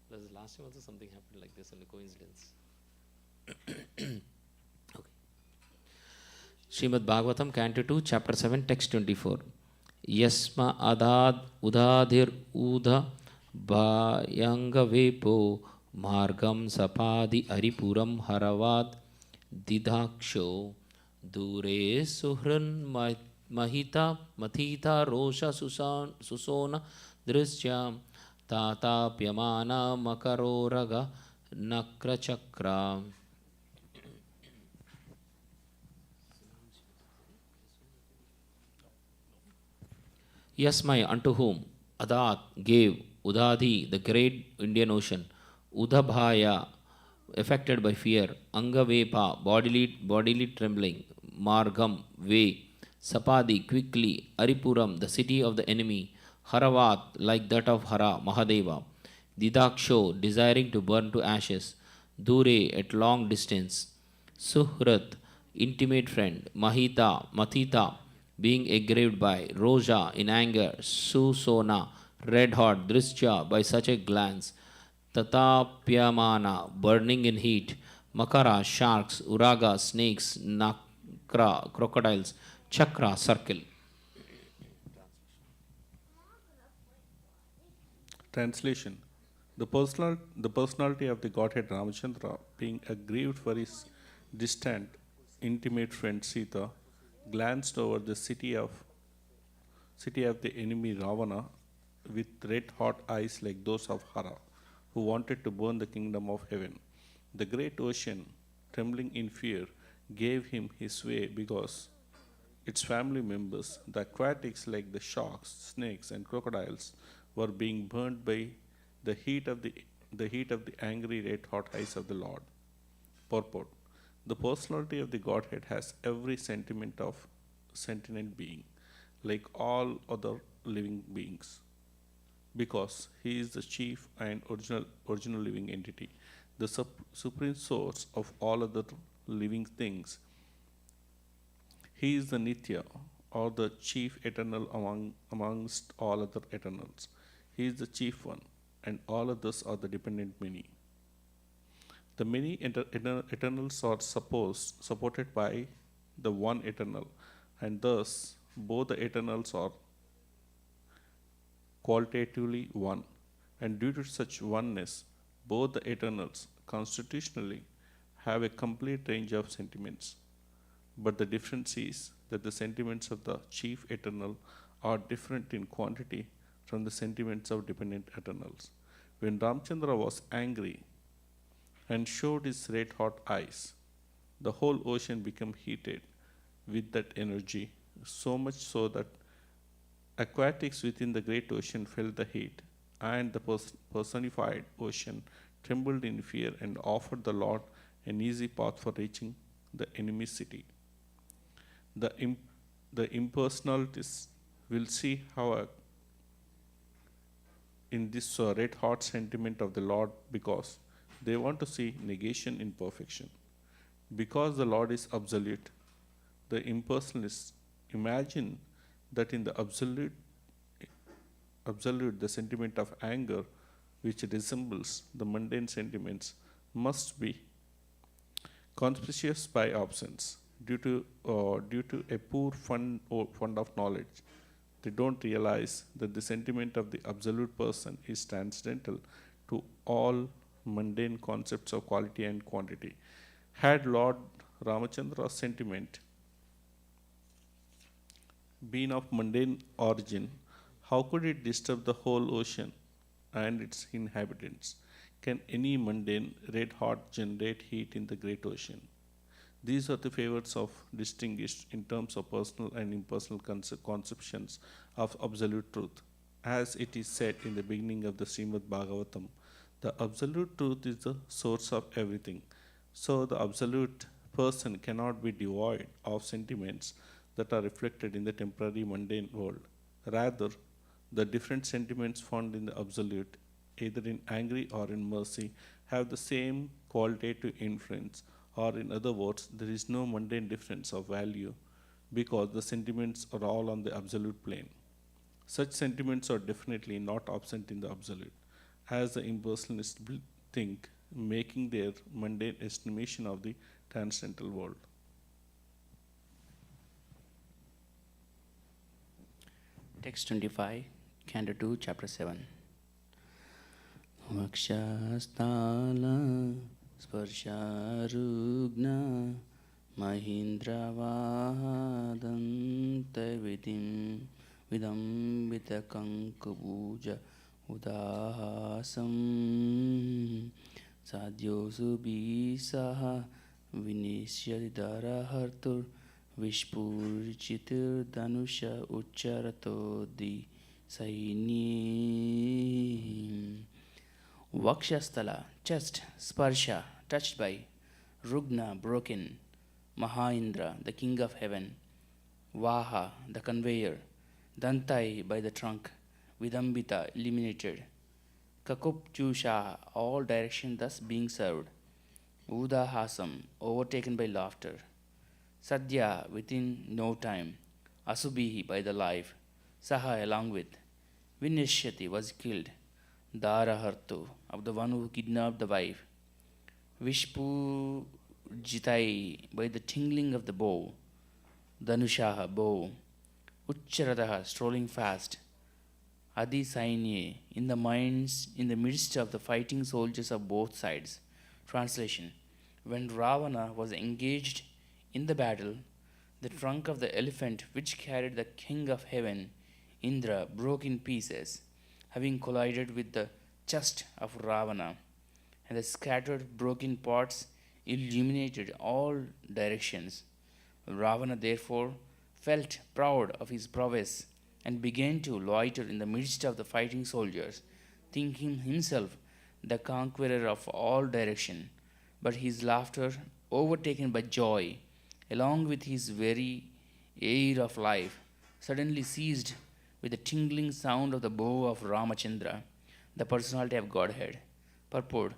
Speaker 5: Plus last time also something happened like this, only coincidence. Okay. Srimad Bhagavatam, Canto 2, Chapter 7, Text 24. Yasma adad udhadir udha bhayanga vepo margam sapadi aripuram haravat didaksho dure suhran mahita mathita rosha susona drisya tatapyamana makaroraga nakrachakra. Yasmai, unto whom Adat gave Udadi, the great Indian Ocean, Udabhaya, affected by fear, Angavepa, bodily trembling, Margam, way, Sapadi, quickly, Aripuram, the city of the enemy, Haravat, like that of Hara, Mahadeva, Didaksho, desiring to burn to ashes, Dure, at long distance, Suhrat, intimate friend, Mahita, Mathita, being aggrieved by, Roja, in anger, Susona, red hot, Drishya, by such a glance, Tatapyamana, burning in heat, Makara, sharks, Uraga, snakes, Nakra, crocodiles, Chakra, circle.
Speaker 6: Translation. The personality of the Godhead Ramachandra, being aggrieved for his distant, intimate friend Sita, glanced over the city of the enemy Ravana with red hot eyes like those of Hara, who wanted to burn the kingdom of heaven. The great ocean, trembling in fear, gave him his way because its family members, the aquatics like the sharks, snakes, and crocodiles, were being burned by the heat of the angry red hot eyes of the Lord. Purport. The personality of the Godhead has every sentiment of sentient being, like all other living beings, because he is the chief and original living entity, the supreme source of all other living things. He is the Nitya, or the chief eternal amongst all other eternals. He is the chief one, and all others are the dependent many. The many eternals are supported by the one eternal, and thus both the eternals are qualitatively one. And due to such oneness, both the eternals constitutionally have a complete range of sentiments. But the difference is that the sentiments of the chief eternal are different in quantity from the sentiments of dependent eternals. When Ramchandra was angry and showed his red hot eyes, the whole ocean became heated with that energy, so much so that aquatics within the great ocean felt the heat, and the personified ocean trembled in fear and offered the Lord an easy path for reaching the enemy city. The impersonalists will see how in this red hot sentiment of the Lord, because they want to see negation in perfection. Because the Lord is absolute, the impersonalists imagine that in the absolute, the sentiment of anger, which resembles the mundane sentiments, must be conspicuous by absence due to a poor fund of knowledge, They don't realize that the sentiment of the absolute person is transcendental to all mundane concepts of quality and quantity. Had Lord Ramachandra's sentiment been of mundane origin, how could it disturb the whole ocean and its inhabitants? Can any mundane red hot generate heat in the great ocean? These are the favorites of distinguished in terms of personal and impersonal conceptions of absolute truth. As it is said in the beginning of the Srimad Bhagavatam, the absolute truth is the source of everything. So the absolute person cannot be devoid of sentiments that are reflected in the temporary mundane world. Rather, the different sentiments found in the absolute, either in angry or in mercy, have the same qualitative influence, or in other words, there is no mundane difference of value because the sentiments are all on the absolute plane. Such sentiments are definitely not absent in the absolute, as the impersonalists think, making their mundane estimation of the transcendental world.
Speaker 7: Text 25, Canto 2, Chapter 7. Vakshasthala sparsharugna mahindravadanta vidambita kankubuja udahasam sadyosu bisaha vinishyati darahartur Vishpurchitir Danusha Ucharatodi Saini Vakshasthala, chest, Sparsha, touched by, Rugna, broken, Mahaindra, the king of heaven, Vaha, the conveyor, Dantai, by the trunk, Vidambita, illuminated, Kakupchusha, all direction thus being served, Udahasam, overtaken by laughter, Sadhya, within no time, Asubihi, by the life, Saha, along with, Vinishyati, was killed, Darahartu, of the one who kidnapped the wife, Vishpu Jitai, by the tingling of the bow, Danushaha, bow, Ucharadaha, strolling fast, Adi Sainye, in the midst of the fighting soldiers of both sides. Translation: when Ravana was engaged in the battle, the trunk of the elephant which carried the king of heaven, Indra, broke in pieces, having collided with the chest of Ravana, and the scattered broken parts illuminated all directions. Ravana therefore felt proud of his prowess and began to loiter in the midst of the fighting soldiers, thinking himself the conqueror of all direction. But his laughter, overtaken by joy, along with his very air of life, suddenly ceased with the tingling sound of the bow of Ramachandra, the personality of Godhead. Purport: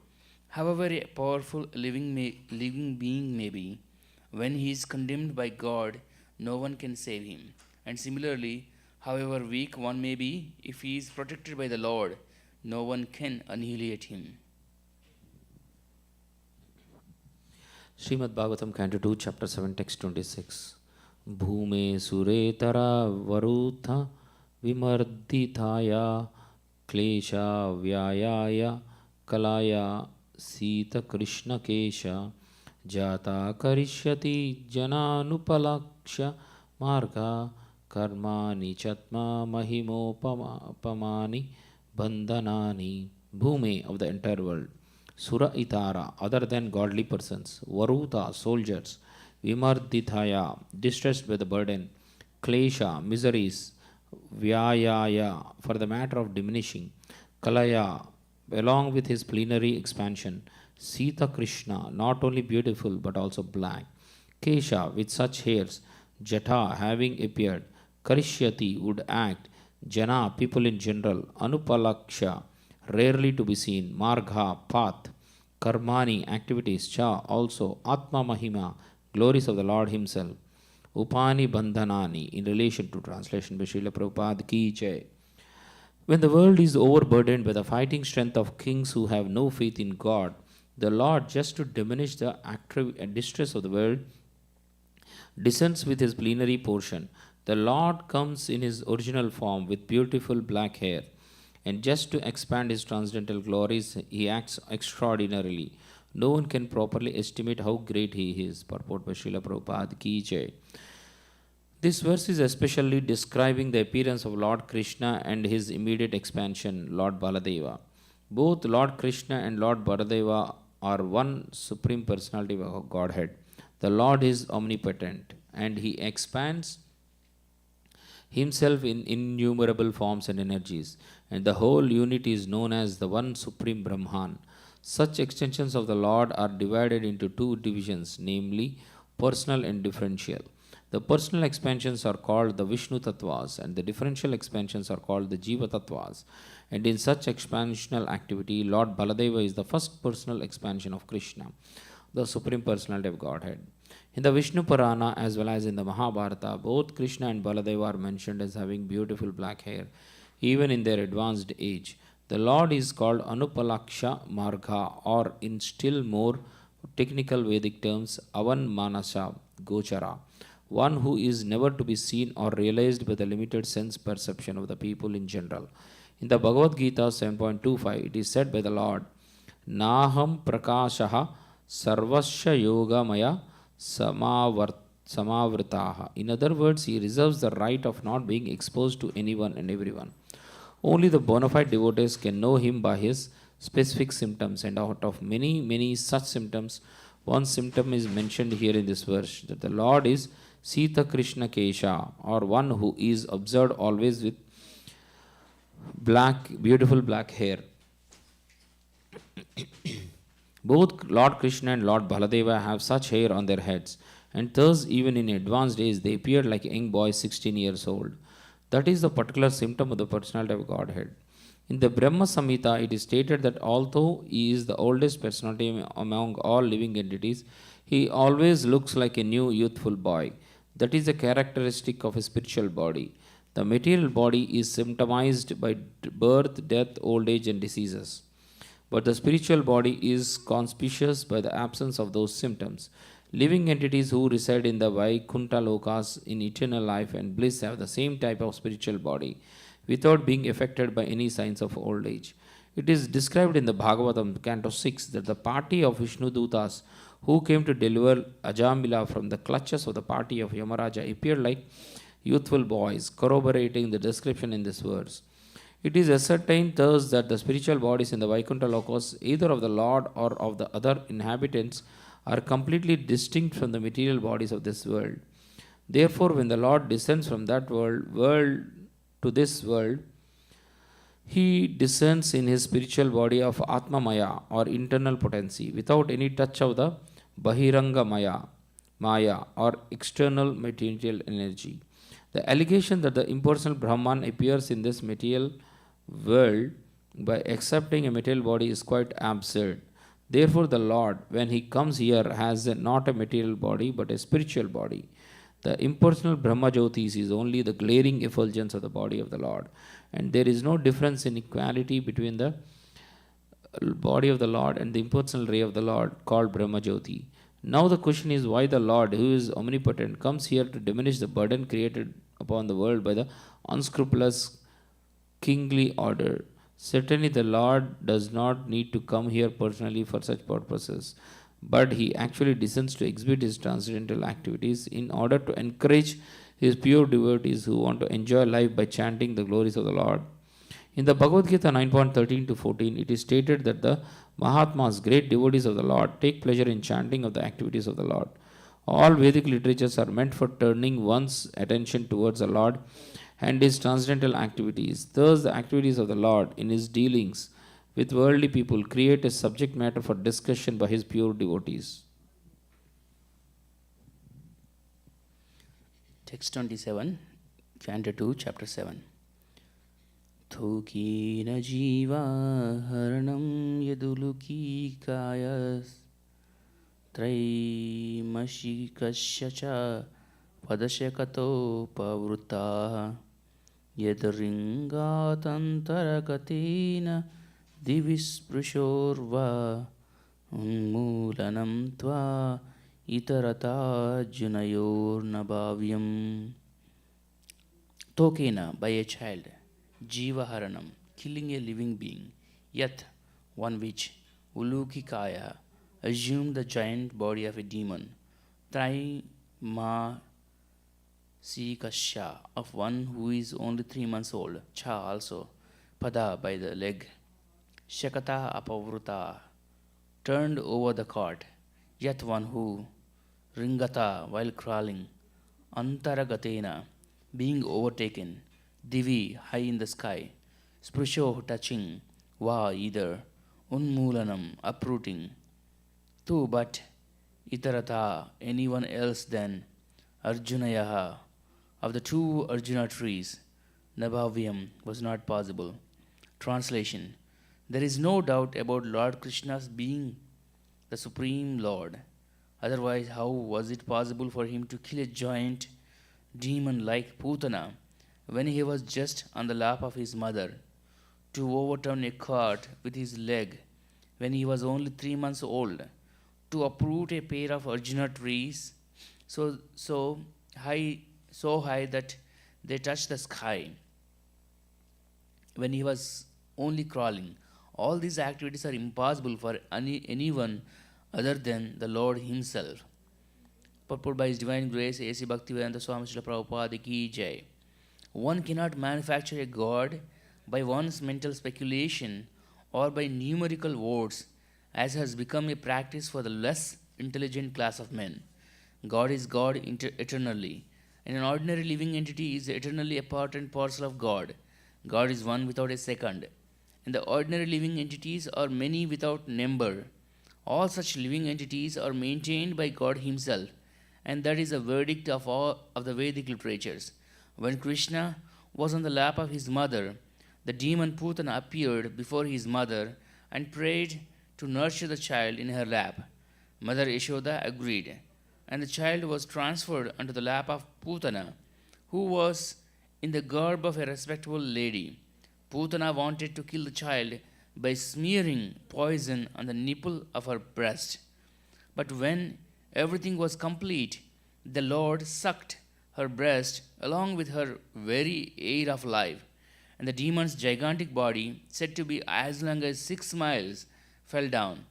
Speaker 7: however a powerful living being may be, when he is condemned by God, no one can save him. And similarly, however weak one may be, if he is protected by the Lord, no one can annihilate him.
Speaker 5: Srimad Bhagavatam, Canto 2, Chapter 7, Text 26. Bhume suretara varutha vimardithaya klesha vyayaya kalaya sita krishna kesha jata karishyati jananupalaksha marga karmani chatma mahimopamani bandhanani. Bhume, of the entire world. Sura Itara, other than godly persons. Varuta, soldiers. Vimardithaya, distressed by the burden. Klesha, miseries. Vyayaya, for the matter of diminishing. Kalaya, along with his plenary expansion. Sita Krishna, not only beautiful but also black. Kesha, with such hairs. Jata, having appeared. Karishyati, would act. Jana, people in general. Anupalaksha, rarely to be seen. Margha, path. Karmani, activities. Cha, also. Atma Mahima, glories of the Lord Himself. Upani Bandhanani, in relation to translation by Srila Prabhupada Ki Jai. When the world is overburdened by the fighting strength of kings who have no faith in God, the Lord, just to diminish the distress of the world, descends with His plenary portion, The Lord comes in his original form with beautiful black hair, and just to expand his transcendental glories, he acts extraordinarily. No one can properly estimate how great he is. Purport by Srila Prabhupada Ki Jai. This verse is especially describing the appearance of Lord Krishna and his immediate expansion, Lord Baladeva. Both Lord Krishna and Lord Baladeva are one supreme personality of Godhead. The Lord is omnipotent and he expands himself in innumerable forms and energies, and the whole unit is known as the one supreme Brahman. Such extensions of the Lord are divided into two divisions, namely personal and differential. The personal expansions are called the Vishnu Tattvas, and the differential expansions are called the Jiva Tattvas. And in such expansional activity, Lord Baladeva is the first personal expansion of Krishna, the Supreme Personality of Godhead. In the Vishnu Purana as well as in the Mahabharata, both Krishna and Baladeva are mentioned as having beautiful black hair, even in their advanced age. The Lord is called Anupalaksha Marga, or in still more technical Vedic terms, Avan Manasa Gochara, one who is never to be seen or realized by the limited sense perception of the people in general. In the Bhagavad Gita 7.25, it is said by the Lord, Naham Prakashaha Sarvasya Yoga Maya Samavritaha. In other words, he reserves the right of not being exposed to anyone and everyone. Only the bona fide devotees can know him by his specific symptoms, and out of many, many such symptoms, one symptom is mentioned here in this verse, that the Lord is Sita Krishna Kesha, or one who is observed always with beautiful black hair. Both Lord Krishna and Lord Baladeva have such hair on their heads, and thus even in advanced age they appear like young boys 16 years old. That is the particular symptom of the personality of Godhead. In the Brahma Samhita, it is stated that although he is the oldest personality among all living entities, he always looks like a new youthful boy. That is a characteristic of a spiritual body. The material body is symptomized by birth, death, old age, and diseases. But the spiritual body is conspicuous by the absence of those symptoms. Living entities who reside in the Vaikuntha Lokas in eternal life and bliss have the same type of spiritual body without being affected by any signs of old age. It is described in the Bhagavatam, Canto 6, that the party of Vishnu Dutas who came to deliver Ajamila from the clutches of the party of Yamaraja appeared like youthful boys, corroborating the description in this verse. It is ascertained thus that the spiritual bodies in the Vaikuntha Lokas, either of the Lord or of the other inhabitants, are completely distinct from the material bodies of this world. Therefore, when the Lord descends from that world to this world, he descends in his spiritual body of Atma Maya, or internal potency, without any touch of the Bahiranga Maya, or external material energy. The allegation that the impersonal Brahman appears in this material world by accepting a material body is quite absurd. Therefore, the Lord, when he comes here, has not a material body but a spiritual body. The impersonal Brahma Jyotis is only the glaring effulgence of the body of the Lord, and there is no difference in equality between the body of the Lord and the impersonal ray of the Lord called Brahma Jyoti. Now the question is why the Lord, who is omnipotent, comes here to diminish the burden created upon the world by the unscrupulous kingly order. Certainly the Lord does not need to come here personally for such purposes, but he actually descends to exhibit his transcendental activities in order to encourage his pure devotees who want to enjoy life by chanting the glories of the Lord. In the Bhagavad Gita 9.13 to 14, it is stated that the Mahatmas, great devotees of the Lord, take pleasure in chanting of the activities of the Lord. All Vedic literatures are meant for turning one's attention towards the Lord and his transcendental activities. Thus, the activities of the Lord in his dealings with worldly people create a subject matter for discussion by his pure devotees.
Speaker 7: Text 27, Canto 2, Chapter 7. Thukina jiva haranam yaduluki kayas त्रैमशिकस्य च पदशकतोपवृत्ताः यदृङ्गातन्तरगतेन दिवि स्पृशोर्वा उन्मूलनं त्वा इतरता जुनयोर्न भाव्यम्. Tokena by a child, Jiva Haranam, killing a living being, yet one which Ulukikaya assumed the giant body of a demon, Traima Sikasha of one who is only 3 months old, Cha also, Pada by the leg, Shakata Apavruta, turned over the cart, yet one who, Ringata while crawling, Antaragatena, being overtaken, Divi high in the sky, Sprusho touching, Va either, Unmulanam uprooting, Tu but, Itarata, anyone else than Arjunayaha, of the two Arjuna trees, Nabhavyam was not possible. Translation: there is no doubt about Lord Krishna's being the Supreme Lord. Otherwise, how was it possible for him to kill a giant demon like Putana when he was just on the lap of his mother, to overturn a cart with his leg when he was only 3 months old, to uproot a pair of Arjuna trees so high that they touched the sky when he was only crawling. All these activities are impossible for anyone other than the Lord Himself. Purport by His Divine Grace, A.C. Bhaktivedanta Swami Srila Prabhupada Ki Jai. One cannot manufacture a God by one's mental speculation or by numerical words, as has become a practice for the less intelligent class of men. God is God eternally, and an ordinary living entity is eternally a part and parcel of God. God is one without a second, and the ordinary living entities are many without number. All such living entities are maintained by God Himself, and that is a verdict of all of the Vedic literatures. When Krishna was on the lap of his mother, the demon Putana appeared before his mother and prayed to nurture the child in her lap. Mother Yashoda agreed, and the child was transferred unto the lap of Putana, who was in the garb of a respectable lady. Putana wanted to kill the child by smearing poison on the nipple of her breast. But when everything was complete, the Lord sucked her breast along with her very air of life, and the demon's gigantic body, said to be as long as 6 miles, fell down.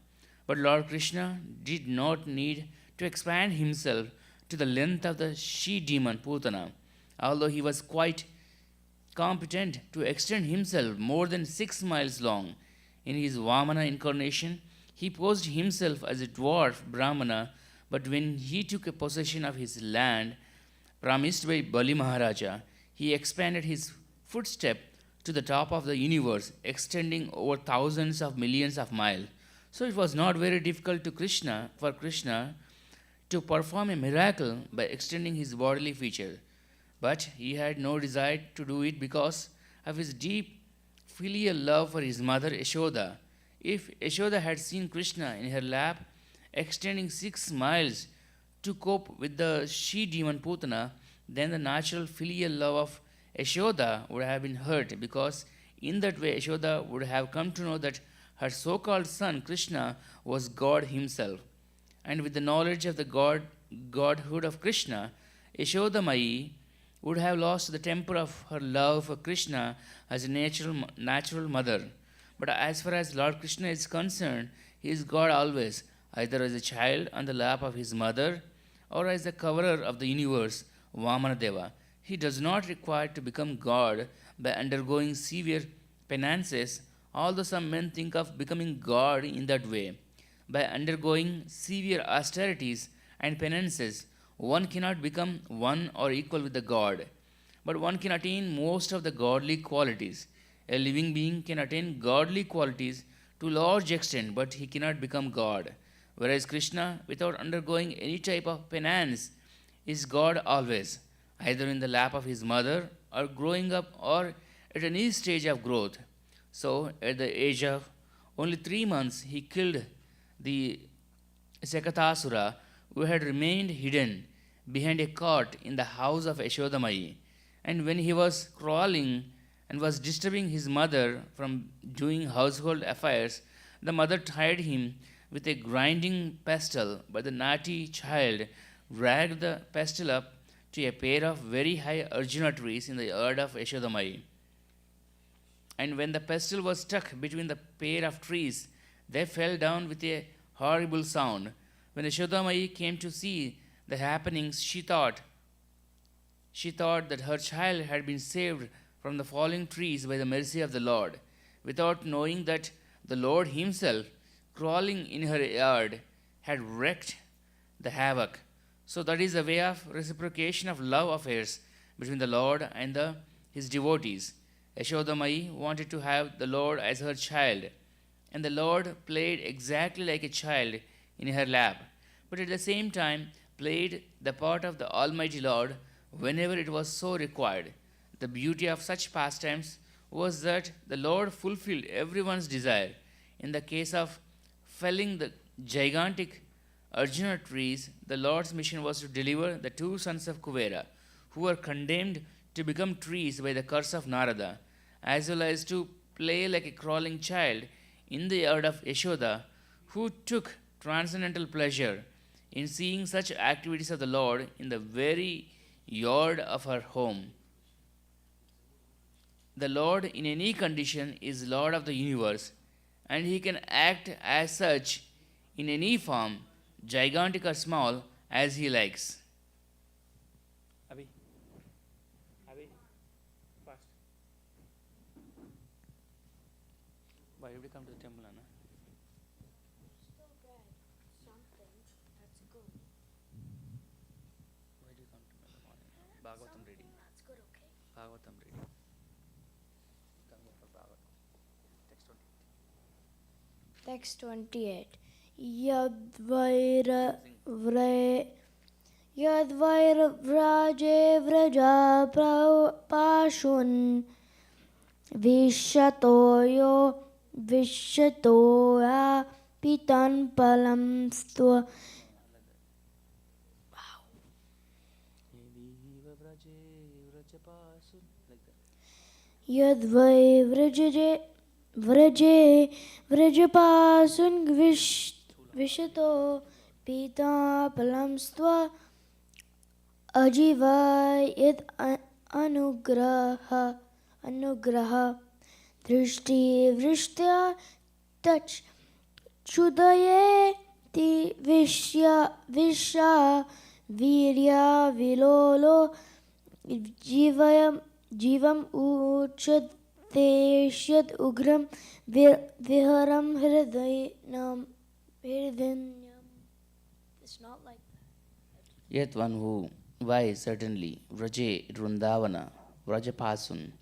Speaker 7: But Lord Krishna did not need to expand himself to the length of the she-demon Putana, although he was quite competent to extend himself more than 6 miles long. In his Vamana incarnation, he posed himself as a dwarf Brahmana, but when he took possession of his land promised by Bali Maharaja, he expanded his footstep to the top of the universe, extending over thousands of millions of miles. So it was not very difficult for Krishna to perform a miracle by extending his bodily feature. But he had no desire to do it because of his deep filial love for his mother Yashoda. If Yashoda had seen Krishna in her lap extending 6 miles to cope with the she-demon Putana, then the natural filial love of Yashoda would have been hurt, because in that way Yashoda would have come to know that her so-called son Krishna was God Himself. And with the knowledge of the Godhood of Krishna, Yashodamai would have lost the temper of her love for Krishna as a natural mother. But as far as Lord Krishna is concerned, He is God always, either as a child on the lap of his mother or as the coverer of the universe, Vamanadeva. He does not require to become God by undergoing severe penances, although some men think of becoming God in that way. By undergoing severe austerities and penances, one cannot become one or equal with the God, but one can attain most of the godly qualities. A living being can attain godly qualities to large extent, but he cannot become God. Whereas Krishna, without undergoing any type of penance, is God always, either in the lap of his mother or growing up or at any stage of growth. So, at the age of only 3 months, he killed the Sekatasura, who had remained hidden behind a cart in the house of Yashodamai. And when he was crawling and was disturbing his mother from doing household affairs, the mother tied him with a grinding pestle, but the naughty child dragged the pestle up to a pair of very high Arjuna trees in the yard of Yashodamai. And when the pestle was stuck between the pair of trees, they fell down with a horrible sound. When Yashodamai came to see the happenings, she thought that her child had been saved from the falling trees by the mercy of the Lord, without knowing that the Lord Himself, crawling in her yard, had wreaked the havoc. So that is a way of reciprocation of love affairs between the Lord and His devotees. Yashodamai wanted to have the Lord as her child, and the Lord played exactly like a child in her lap, but at the same time played the part of the Almighty Lord whenever it was so required. The beauty of such pastimes was that the Lord fulfilled everyone's desire. In the case of felling the gigantic Arjuna trees, the Lord's mission was to deliver the two sons of Kuvera, who were condemned to become trees by the curse of Narada, as well as to play like a crawling child in the yard of Yashoda, who took transcendental pleasure in seeing such activities of the Lord in the very yard of her home. The Lord, in any condition, is Lord of the universe, and He can act as such in any form, gigantic or small, as He likes. Abhi, fast. Why did you come to the temple, Anna? Why did you come to the morning? Bhagavatam reading. Bhagavatam reading. Come here for Bhagavatam. Text 28.
Speaker 8: Text 28. Yadvairaje vraja pashun vishatoya pitan palam stva. Yadvairaje vrajapasun vishato pita palam stva ajiva yad anugraha drishti vrishtya tach chudaye ti vishya virya vilolo jivam uchadeshyad ugram viharam hridayam. It's not like that.
Speaker 7: Yet one who, why certainly, Vraje, Vrundavana, Vrajapasun,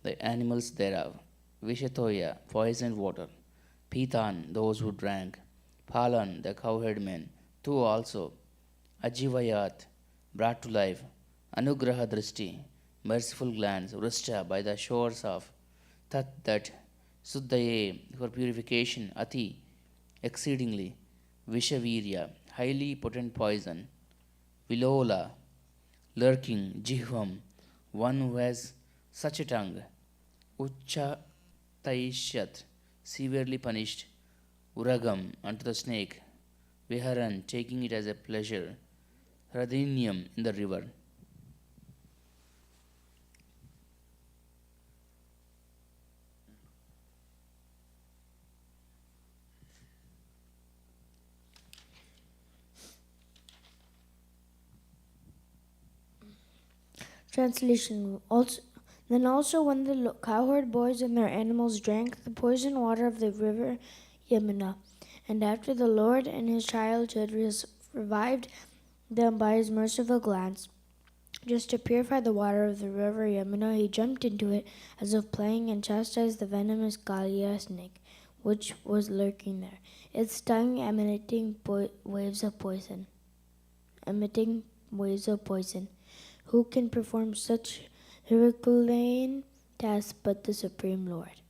Speaker 7: the animals thereof, Vishatoya, poisoned water, Pitan, those who drank, Palan, the cowherd men, two also, Ajivayat, brought to life, Anugraha Drishti, merciful glance, Vrishta, by the shores of, Tat, that, Suddaye, for purification, Ati, exceedingly, Vishavirya, highly potent poison, Vilola, lurking, Jihvam, one who has such a tongue, Ucha Taishyat, severely punished, Uragam, unto the snake, Viharan, taking it as a pleasure, Hradinium, in the river.
Speaker 8: Translation. Also when the cowherd boys and their animals drank the poisoned water of the river Yamuna, and after the Lord and His childhood revived them by His merciful glance, just to purify the water of the river Yamuna, He jumped into it as if playing and chastised the venomous Kalia snake, which was lurking there, its tongue emitting waves of poison. Who can perform such Herculean tasks but the Supreme Lord?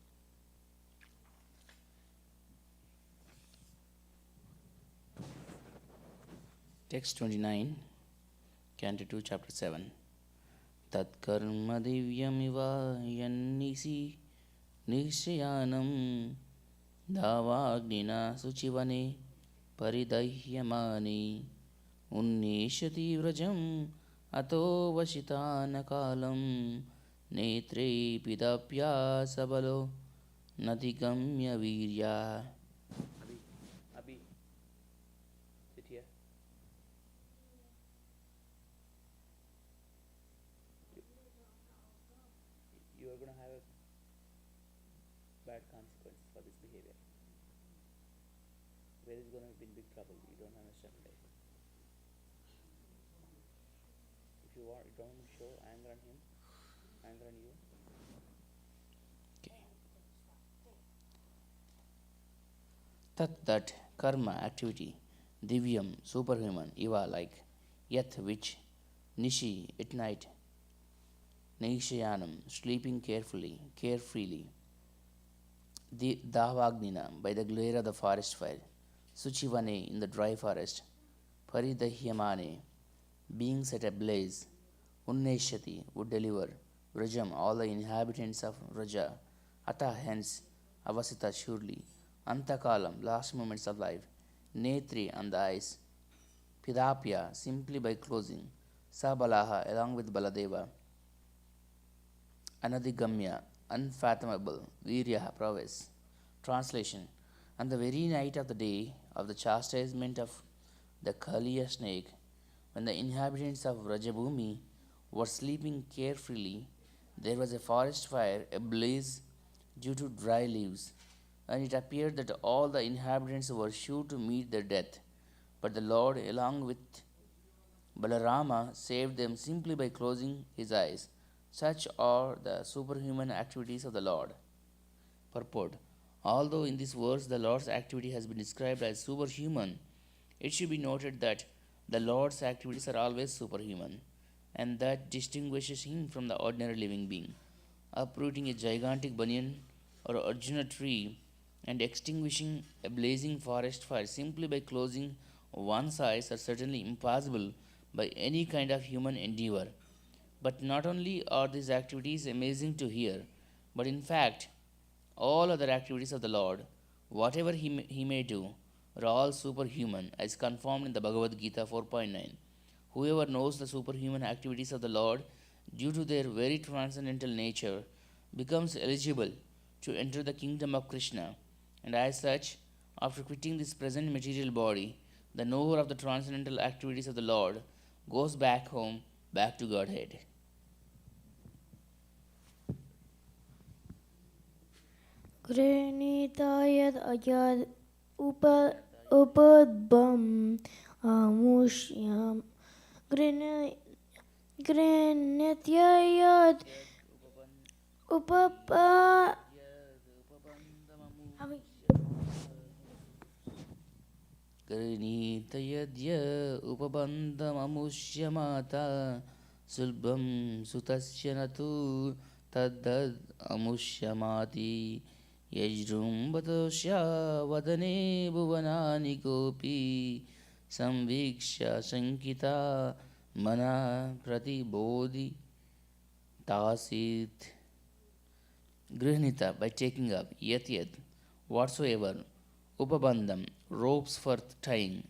Speaker 7: Text 29, Canto 2, Chapter 7. Tat karma divyamiva yannisi nishayanam davagnina suchivane paridahyamani unnishati vrajam अतो वशितान कालं नेत्रे पिदप्या सबलो नधिगम्य Virya. Abhi, sit here. You are going to have a bad consequence for this behavior. Where is going to be in big trouble? You don't understand life. If you don't show anger on him, anger on you. Okay. That karma activity, divyam, superhuman, eva like, yat which, nishi at night, naishayanam, sleeping carefreely, the Davagnina by the glare of the forest fire, Suchivane in the dry forest, Paridahyamane being set ablaze, Unneshati would deliver, Vrajam all the inhabitants of Vraja, Ata hence, Avasita surely, Antakalam last moments of life, Netri on the eyes, Pidapya simply by closing, Sabalaha along with Baladeva, Anadigamya, unfathomable, Virya, prowess. Translation. On the very night of the day of the chastisement of the Kaliya snake, when the inhabitants of Rajabhumi were sleeping carefully, there was a forest fire ablaze due to dry leaves, and it appeared that all the inhabitants were sure to meet their death. But the Lord, along with Balarama, saved them simply by closing his eyes. Such are the superhuman activities of the Lord. Purport. Although in this verse the Lord's activity has been described as superhuman, it should be noted that the Lord's activities are always superhuman, and that distinguishes him from the ordinary living being. Uprooting a gigantic banyan or Arjuna tree and extinguishing a blazing forest fire simply by closing one's eyes are certainly impossible by any kind of human endeavor. But not only are these activities amazing to hear, but in fact, all other activities of the Lord, whatever he may do, are all superhuman, as confirmed in the Bhagavad Gita 4.9. Whoever knows the superhuman activities of the Lord due to their very transcendental nature becomes eligible to enter the kingdom of Krishna, and as such, after quitting this present material body, the knower of the transcendental activities of the Lord goes back home, back to Godhead.
Speaker 8: Grenitayad ayad upadbam amushyam Grenitayad upapa
Speaker 7: Grinitayadya upabandhamamushyamata sulbam sutasya natu taddad amushyamati yajrumbadosya vadane bhuvanani gopi samviksha sankita mana pratibodhi tasit. Grihnita by taking up, yat whatsoever, upabandham, ropes for tying,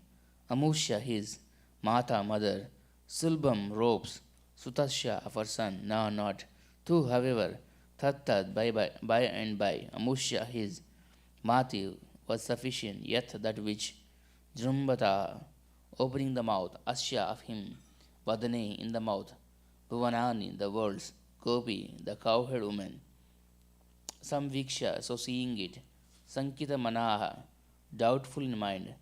Speaker 7: amusha his, mata mother, sulbam ropes, sutasya of her son, no not, tu however, tat by and by, amusha his, mati was sufficient, yet that which, jrumbata opening the mouth, asya of him, vadane in the mouth, bhuvanani the worlds, gopi the cowherd woman, Samviksha, so seeing it, Sankita Manaha, doubtful in mind,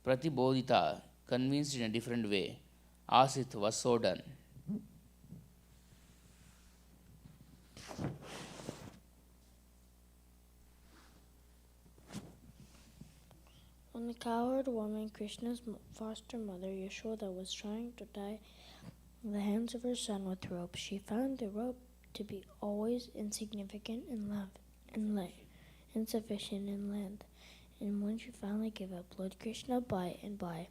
Speaker 7: Pratibodhita, convinced in a different way, Asit was so done.
Speaker 8: When the cowherd woman, Krishna's foster mother, Yashoda, was trying to tie the hands of her son with rope, she found the rope to be always insignificant insufficient in length. And when she finally gave up, Lord Krishna by and by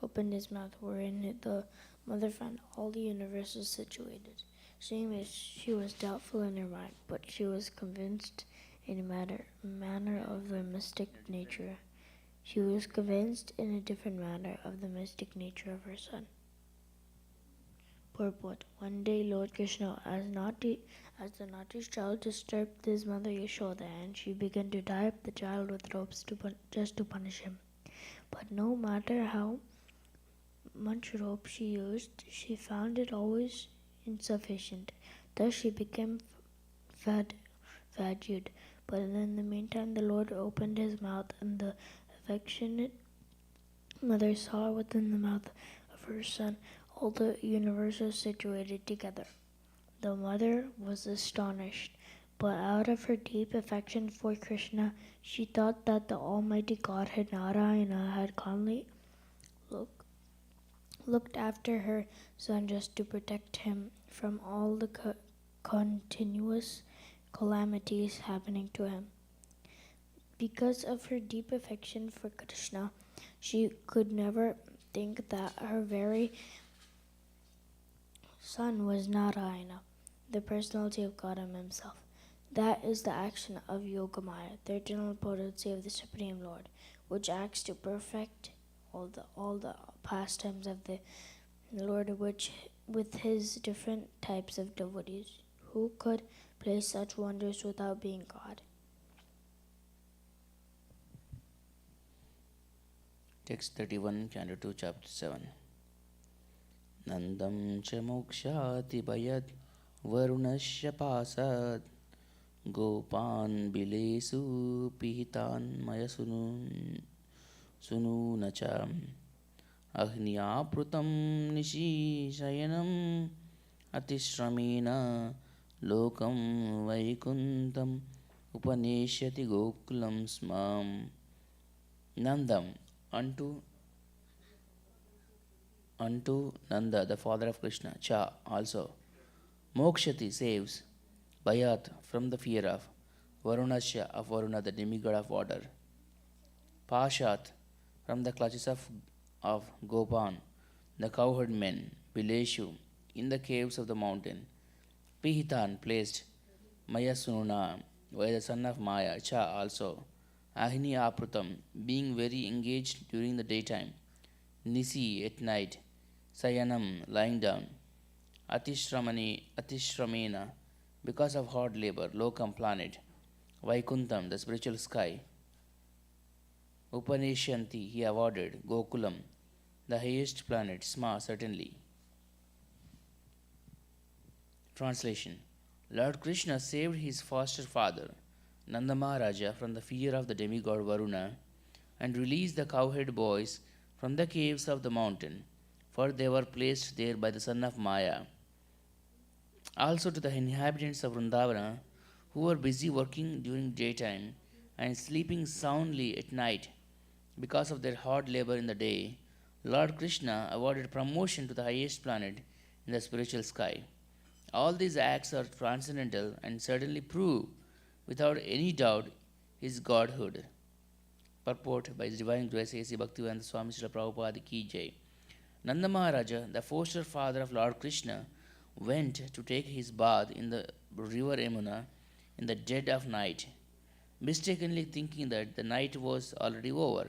Speaker 8: opened his mouth, wherein the mother found all the universes situated. Seeing this, she was doubtful in her mind, but she was convinced in a manner of the mystic nature. She was convinced in a different manner of the mystic nature of her son. Purport. One day Lord Krishna, as the naughty child, disturbed his mother Yashoda, and she began to tie up the child with ropes just to punish him. But no matter how much rope she used, she found it always insufficient. Thus she became fatigued. But in the meantime, the Lord opened his mouth, and the affectionate mother saw within the mouth of her son all the universes situated together. The mother was astonished, but out of her deep affection for Krishna, she thought that the Almighty Godhead Narayana had calmly looked after her son just to protect him from all the continuous calamities happening to him. Because of her deep affection for Krishna, she could never think that her very son was Narayana, the personality of God himself. That is the action of Yogamaya, the eternal potency of the Supreme Lord, which acts to perfect all the pastimes of the Lord, which with his different types of devotees. Who could play such wonders without being God?
Speaker 7: Text 31, Canto 2, Chapter 7. Nandam cha mokshati bayad varunasya pasad gopan bilesu pihitan maya sununacha ahniyaprutam nishi shayanam atishramena lokam vaikuntam upaneshyati gokulam smam. Nandam, unto Nanda, the father of Krishna, Cha, also. Mokshati, saves. Bayat, from the fear of. Varunasya, of Varuna, the demigod of water. Pashat, from the clutches of Gopan, the cowherd men. Bileshu, in the caves of the mountain. Pihitan, placed. Maya Sununa, by the son of Maya, Cha, also. Ahini Aprutam, being very engaged during the daytime. Nisi, at night. Sayanam, lying down. Atishramena, because of hard labor. Lokam, planet. Vaikuntam, the spiritual sky. Upaneshyanti, he awarded. Gokulam, the highest planet. Sma, certainly. Translation. Lord Krishna saved his foster father, Nanda Maharaja, from the fear of the demigod Varuna, and released the cowherd boys from the caves of the mountain, for they were placed there by the son of Maya. Also to the inhabitants of Vrindavana, who were busy working during daytime and sleeping soundly at night because of their hard labor in the day, Lord Krishna awarded promotion to the highest planet in the spiritual sky. All these acts are transcendental and certainly prove, without any doubt, his godhood. Purport by His Divine Grace A.C. Bhaktivedanta Swami Srila Prabhupada Ki Jai. Nanda Maharaja, the foster father of Lord Krishna, went to take his bath in the river Yamuna in the dead of night, mistakenly thinking that the night was already over.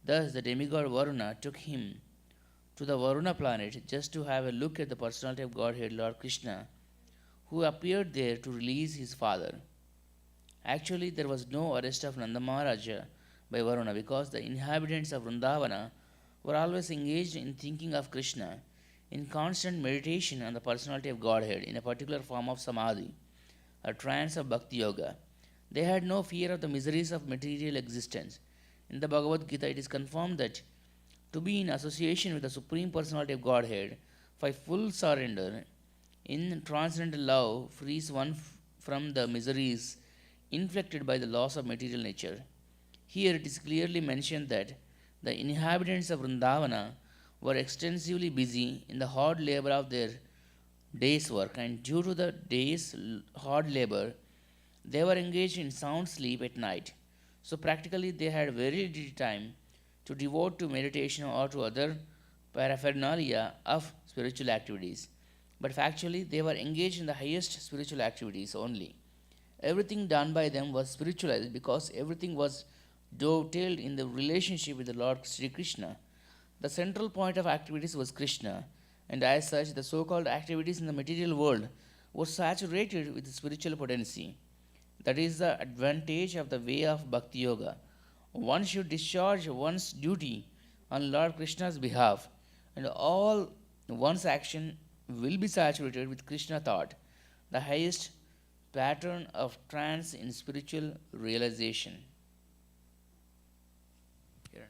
Speaker 7: Thus, the demigod Varuna took him to the Varuna planet just to have a look at the personality of Godhead, Lord Krishna, who appeared there to release his father. Actually, there was no arrest of Nanda Maharaja by Varuna because the inhabitants of Vrindavana were always engaged in thinking of Krishna, in constant meditation on the personality of Godhead in a particular form of samadhi, a trance of bhakti yoga. They had no fear of the miseries of material existence. In the Bhagavad Gita, it is confirmed that to be in association with the Supreme Personality of Godhead by full surrender in transcendental love frees one from the miseries inflicted by the loss of material nature. Here it is clearly mentioned that the inhabitants of Vrindavana were extensively busy in the hard labor of their day's work, and due to the day's hard labor, they were engaged in sound sleep at night. So practically they had very little time to devote to meditation or to other paraphernalia of spiritual activities. But factually, they were engaged in the highest spiritual activities only. Everything done by them was spiritualized because everything was dovetailed in the relationship with the Lord Sri Krishna. The central point of activities was Krishna, and as such, the so called activities in the material world were saturated with spiritual potency. That is the advantage of the way of Bhakti Yoga. One should discharge one's duty on Lord Krishna's behalf, and all one's action will be saturated with Krishna thought, the highest pattern of trance in spiritual realization. Here.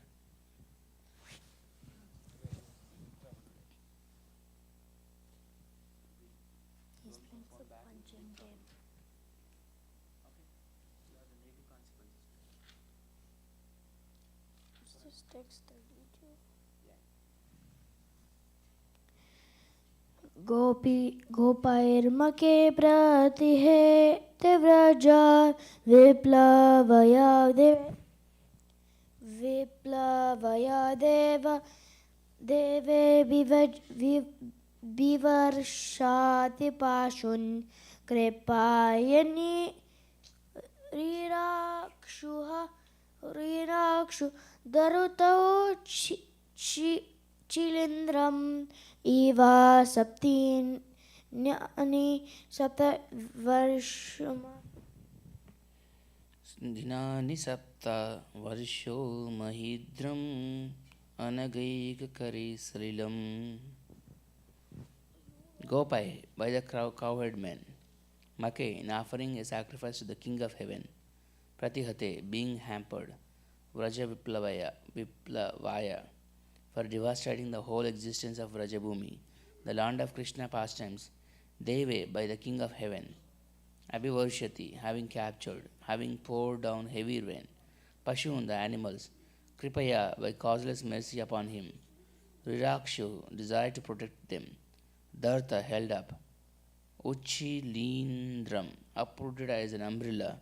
Speaker 8: गोपायर्मके प्रतिहे तिव्रजा विप्लवया देवे विवर्षाति पाशुन् कृपायनि रीराक्षु दरुतौ चिलिन्द्रम् इवा सप्तीनि सप्तवर्षम्
Speaker 7: दिनानि सप्त वर्षो महिद्रम् anagaikkare salilam. Gopai, by the cowherd men. Make, in offering a sacrifice to the king of heaven. Pratihate, being hampered. Vraja Viplavaya, for devastating the whole existence of Vrajabhumi, the land of Krishna pastimes. Deve, by the king of heaven. Abhivarshati, having captured, having poured down heavy rain. Pashun, the animals. Kripaya, by causeless mercy upon him. Rirakshu, desired to protect them. Dartha, held up. Uchilindram, uprooted as an umbrella.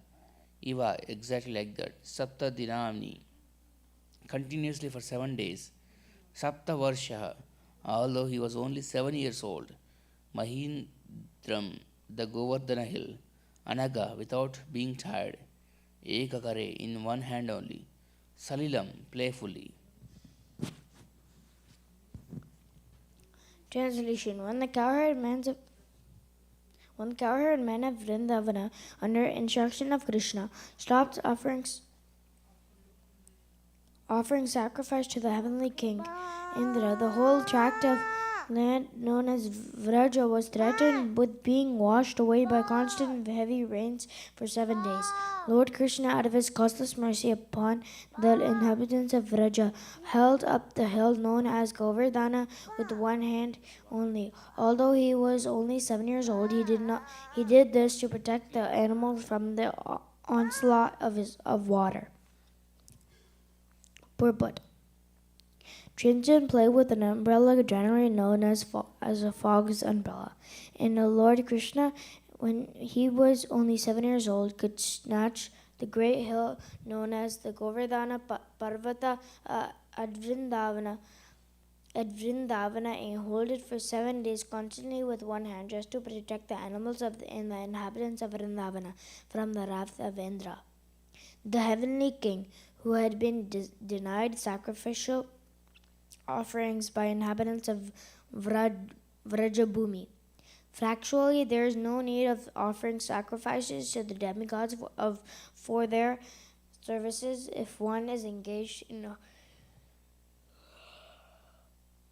Speaker 7: Iva, exactly like that. Sapta dinamni, continuously for 7 days. Sapta varsha, although he was only 7 years old. Mahindram, the Govardhana hill. Anaga, without being tired. Ekakare, in one hand only. Salilam, playfully.
Speaker 8: Translation: When the cowherd men of Vrindavana, under instruction of Krishna, stopped offering sacrifice to the heavenly king Indra, the whole tract of land known as Vraja was threatened with being washed away by constant heavy rains for 7 days. Lord Krishna, out of his causeless mercy upon the inhabitants of Vraja, held up the hill known as Govardhana with one hand only. Although he was only 7 years old, he did this to protect the animals from the onslaught of water. Purport: Children play with an umbrella generally known as a fog's umbrella. And the Lord Krishna, when he was only 7 years old, could snatch the great hill known as the Govardhana Parvata at Vrindavana and hold it for 7 days constantly with one hand, just to protect the animals and the inhabitants of Vrindavana from the wrath of Indra. The heavenly king, who had been denied sacrificial offerings by inhabitants of Vrajabhumi. Factually, there is no need of offering sacrifices to the demigods for their services if one is engaged in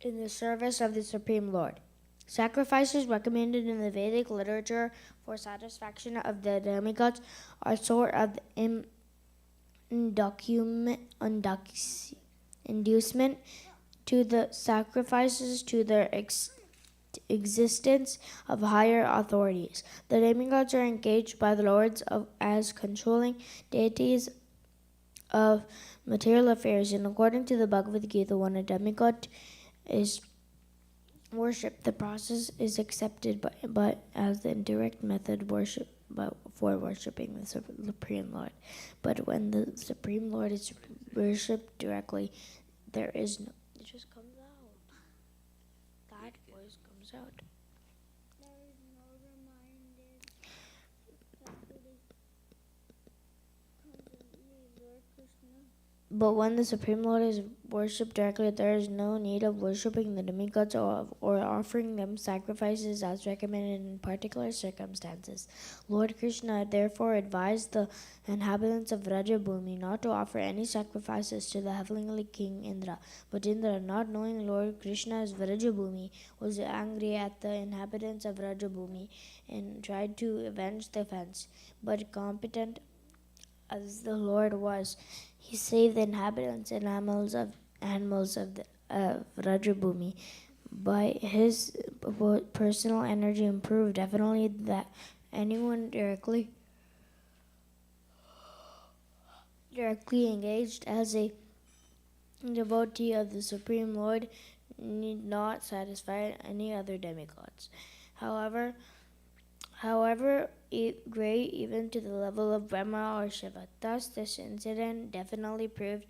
Speaker 8: the service of the Supreme Lord. Sacrifices recommended in the Vedic literature for satisfaction of the demigods are sort of inducement to the sacrifices to their existence of higher authorities. The demigods are engaged by the lords as controlling deities of material affairs, and according to the Bhagavad Gita, when a demigod is worshipped, the process is accepted but as the indirect method for worshipping the Supreme Lord. But when the Supreme Lord is worshipped directly, there is no. It just comes out. That voice comes out.
Speaker 9: There is no reminded that it is constantly Lord Krishna
Speaker 8: But when the Supreme Lord is worshipped directly, there is no need of worshipping the demigods or offering them sacrifices as recommended in particular circumstances. Lord Krishna therefore advised the inhabitants of Rajabhumi not to offer any sacrifices to the heavenly king Indra. But Indra, not knowing Lord Krishna's Vrajabhumi, was angry at the inhabitants of Rajabhumi and tried to avenge the offense. But competent as the Lord was, he saved the inhabitants and animals of the Rajabhumi. By his personal energy improved, definitely that anyone directly engaged as a devotee of the Supreme Lord need not satisfy any other demigods. However, great even to the level of Brahma or Shiva. Thus, this incident definitely proved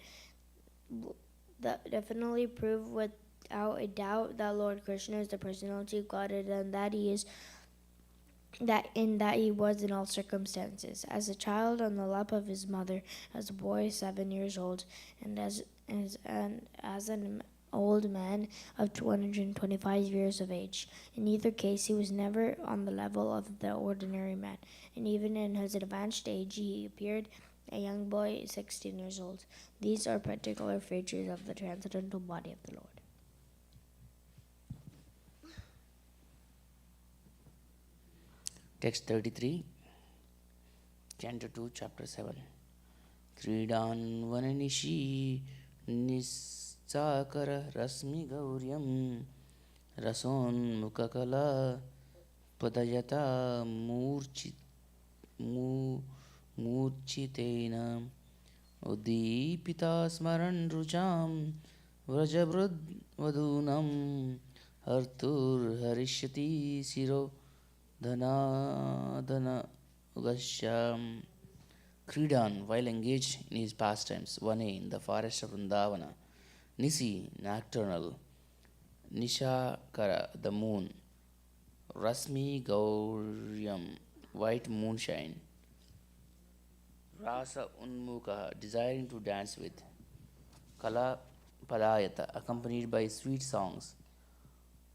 Speaker 8: without a doubt that Lord Krishna is the personality of Godhead, and that he was in all circumstances. As a child on the lap of his mother, as a boy 7 years old, and as an old man of 225 years of age. In either case, he was never on the level of the ordinary man, and even in his advanced age, he appeared a young boy 16 years old. These are particular features of the transcendental body of the Lord.
Speaker 7: Text 33, Canto 2, Chapter 7. Kridan vananishi nisakara rasmi gauryam rason mukakala padayata murchitena udipita smaran rujam vrajabrud vadunam hartur harishyati siro Dana Ugashyam. Kridan, while engaged in his pastimes, one day in the forest of Vrindavana, Nisi, nocturnal, Nishakara, the moon, Rasmi Gauryam, white moonshine, Rasa Unmuka, desiring to dance with, Kala Padayata, accompanied by sweet songs,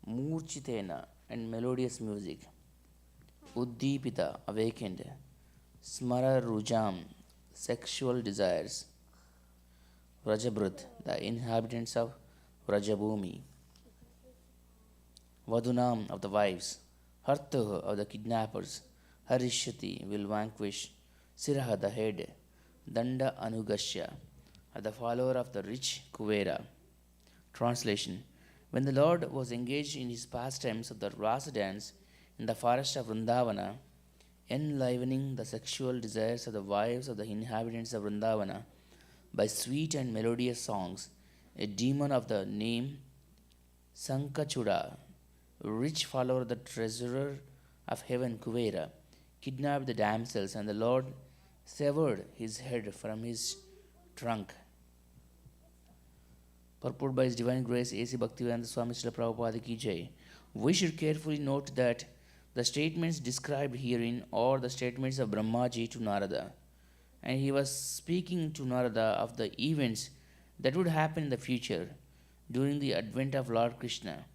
Speaker 7: Murchitena, and melodious music. Uddipita, awakened. Smara Rujam, sexual desires. Vrajabrut, the inhabitants of Vrajabhumi. Vadunam, of the wives. Hartuh, of the kidnappers. Harishyati, will vanquish. Siraha, the head. Danda Anugasya, the follower of the rich Kuvera. Translation. When the Lord was engaged in his pastimes of the rasa dance, in the forest of Vrindavana, enlivening the sexual desires of the wives of the inhabitants of Vrindavana by sweet and melodious songs, a demon of the name Sankachuda, rich follower of the treasurer of heaven Kuvera, kidnapped the damsels, and the Lord severed his head from his trunk. Purport by His Divine Grace A.C. Bhaktivedanta Swami Srila Prabhupada Ki Jai. We should carefully note that the statements described herein are the statements of Brahmaji to Narada, and he was speaking to Narada of the events that would happen in the future during the advent of Lord Krishna.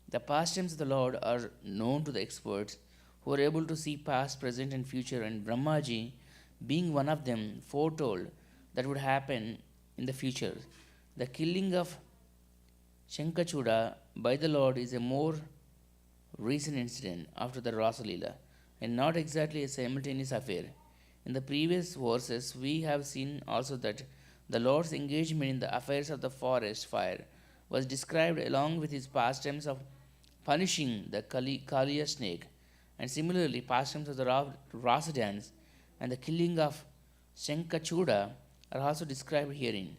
Speaker 7: The pastimes of the Lord are known to the experts who are able to see past, present, and future, and Brahmaji, being one of them, foretold that would happen in the future. The killing of Shankachuda by the Lord is a more recent incident after the Rasa Leela, and not exactly a simultaneous affair. In the previous verses, we have seen also that the Lord's engagement in the affairs of the forest fire was described along with his pastimes of punishing the Kaliya snake, and similarly, pastimes of the Rasa dance and the killing of Shankachuda are also described herein.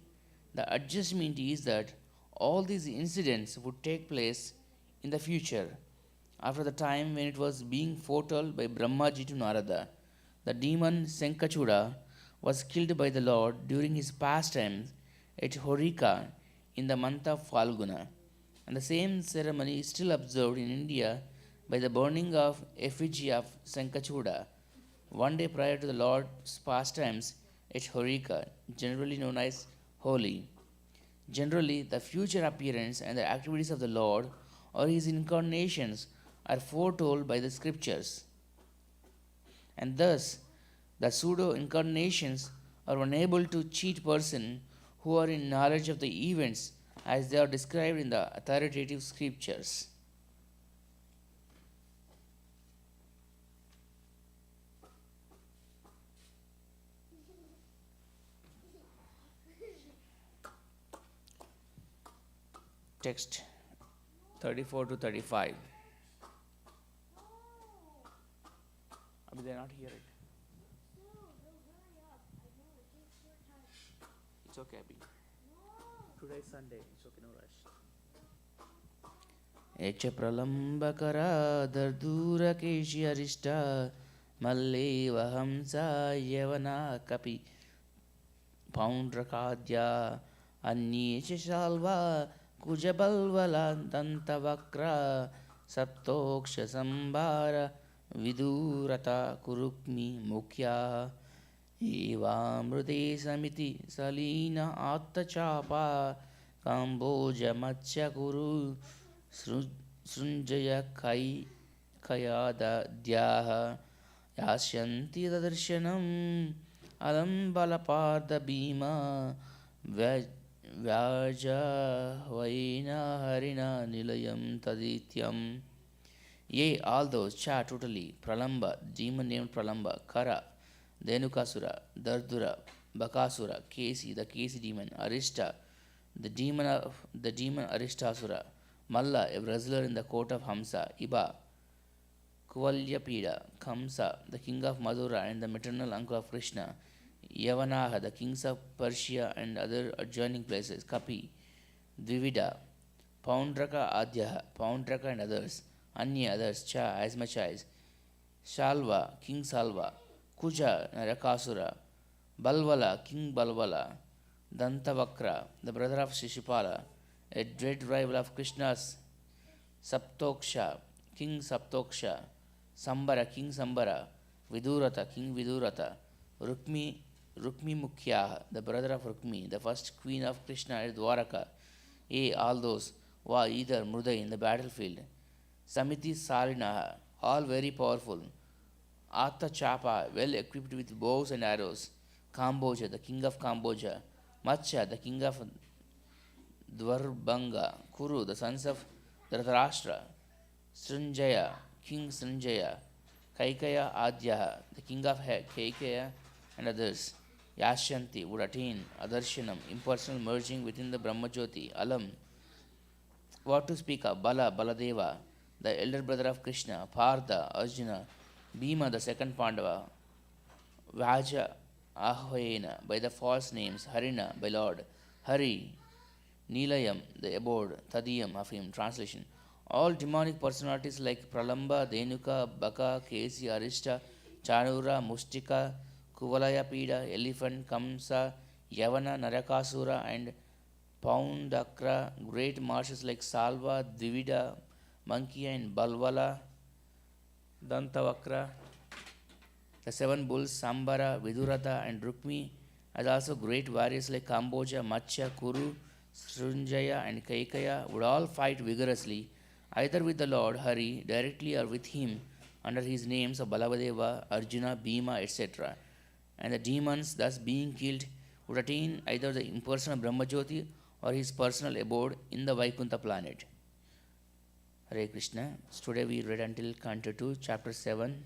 Speaker 7: The adjustment is that all these incidents would take place in the future, after the time when it was being foretold by Brahmaji to Narada. The demon Sankachuda was killed by the Lord during his pastimes at Horika in the month of Falguna, and the same ceremony is still observed in India by the burning of effigy of Sankachuda. One day prior to the Lord's pastimes, et Horika, generally known as Holy. Generally, the future appearance and the activities of the Lord or his incarnations are foretold by the scriptures, and thus the pseudo incarnations are unable to cheat persons who are in knowledge of the events as they are described in the authoritative scriptures. Text 34 to 35. Abhi, they not hear it. It's okay, Abhi. Today is Sunday. It's okay, no rush. Echa pralambakara dardura keshi arishta malle vahamsa yavana kapi paundrakadya अन्ये शाल्वा कुजबल्वला दन्तवक्रा सप्तोक्षसंभार विदूरता कुरुक्मि मुख्या एवामृते समिति सलीन आत्तचापा काम्बोजमत्स्यकुरु सृञ्जय खयादद्याः यास्यन्ति तदर्शनम् अलं बलपादभीमा Vyajahvaina harina nilayam tadityam. Yea, all those, cha totally, Pralamba, demon named Pralamba, Kara, Dhenukasura, Dardura, Bakasura, Kesi, the Kesi demon, Arishta, the demon Arishtasura, Malla, a wrestler in the court of Hamsa, Iba, Kuvalyapida, Kamsa, the king of Madura and the maternal uncle of Krishna, Yavanaha, the kings of Persia and other adjoining places, Kapi, Dvivida, Poundraka Adhyaha, Poundraka and others, Anya others, Cha as much as, Shalva, King Salva, Kuja, Narakasura, Balvala, King Balvala, Dantavakra, the brother of Shishupala, a dread rival of Krishna's, Saptoksha, King Saptoksha, Sambara, King Sambara, Vidurata, King Vidurata, Rukmi Mukhya, the brother of Rukmi, the first queen of Krishna at Dwaraka, all those who are either Mruda in the battlefield, Samiti Salinaha, all very powerful, Atta Chapa, well equipped with bows and arrows, Kamboja, the king of Kamboja, Matsya, the king of Dwarbanga, Kuru, the sons of Dhritarashtra, Srinjaya, King Srinjaya, Kaikaya Adhyaha, the king of Kaikaya and others, Yashyanti would attain Adarshanam, impersonal merging within the Brahmajyoti, Alam. What to speak of? Bala, Baladeva, the elder brother of Krishna, Partha, Arjuna, Bhima, the second Pandava, Vaja, Ahvayena, by the false names, Harina, by Lord, Hari, Nilayam, the abode, Tadiyam of him, translation. All demonic personalities like Pralamba, Dhenuka, Baka, Kesi, Arishta, Chanura, Mustika, Kuvalayapida, Elephant, Kamsa, Yavana, Narakasura, and Poundakra, great marshes like Salva, Divida, Monkey, and Balvala, Dantavakra, the seven bulls, Sambara, Vidurata, and Rukmi, as also great warriors like Kamboja, Matsya, Kuru, Srunjaya, and Kaikaya would all fight vigorously, either with the Lord Hari directly or with him under his names of Balavadeva, Arjuna, Bhima, etc. And the demons, thus being killed, would attain either the impersonal Brahmajyoti or his personal abode in the Vaikuntha planet. Hare Krishna. So today we read until Canto 2, Chapter 7,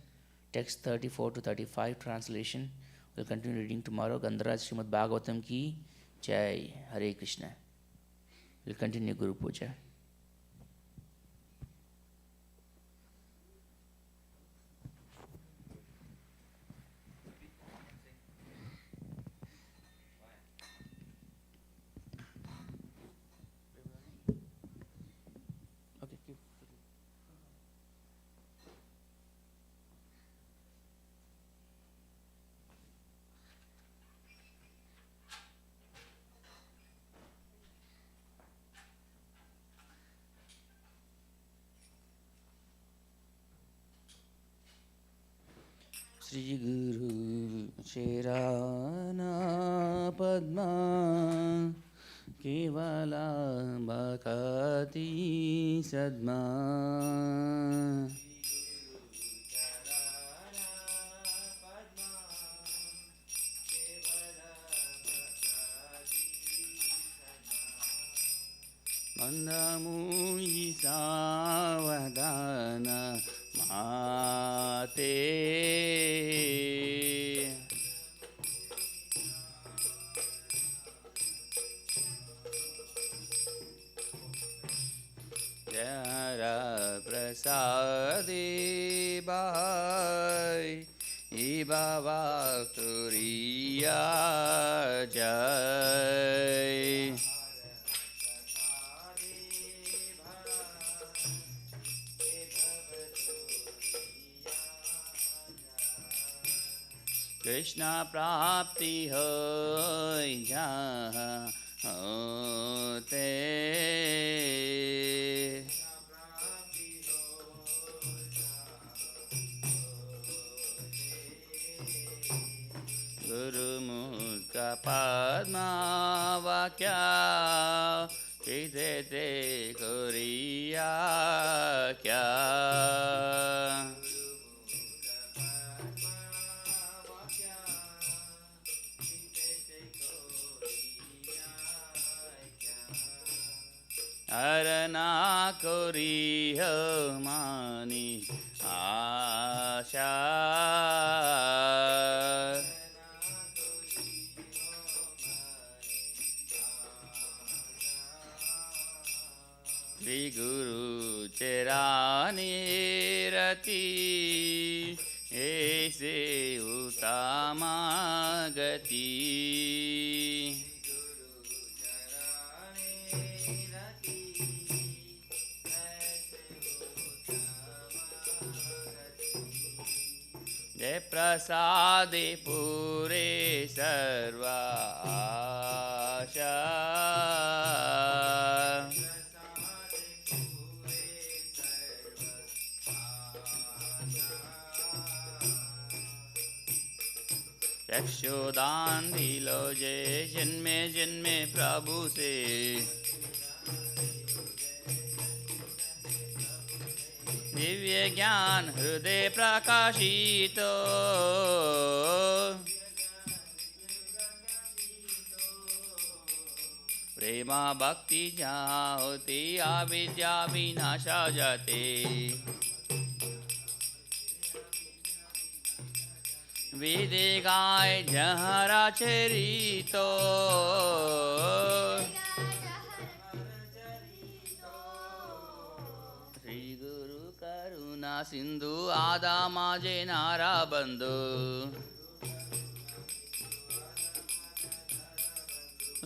Speaker 7: text 34 to 35, translation. We'll continue reading tomorrow. Gandharaj Srimad Bhagavatam ki Jai. Hare Krishna. We'll continue Guru Puja. Shri Guru Charana Padma Kevala Bhakati Sadma Mandamuni Savadana Mate Jara Prasadi Bhai Ibaba Turiya Jai Krishna Prapti Hoy Jaha Hote Guru Mukha Padma Vakya Kidete Koriya Kya Arana Koriya Mani Asha Shri Guru Charani Rati Aise Utama Gati Jai Prasadi Pure Sarva Asha चक्षुदान दिलो जे जन्मे जन्मे प्रभु से दिव्य ज्ञान हृदय प्रकाशित प्रेमा भक्ति जहाँ होती अविद्या विनाशा जाते वेदे गाय जहरा चरितो श्री गुरु करुणा सिंधु आदा माजे नारा बंधु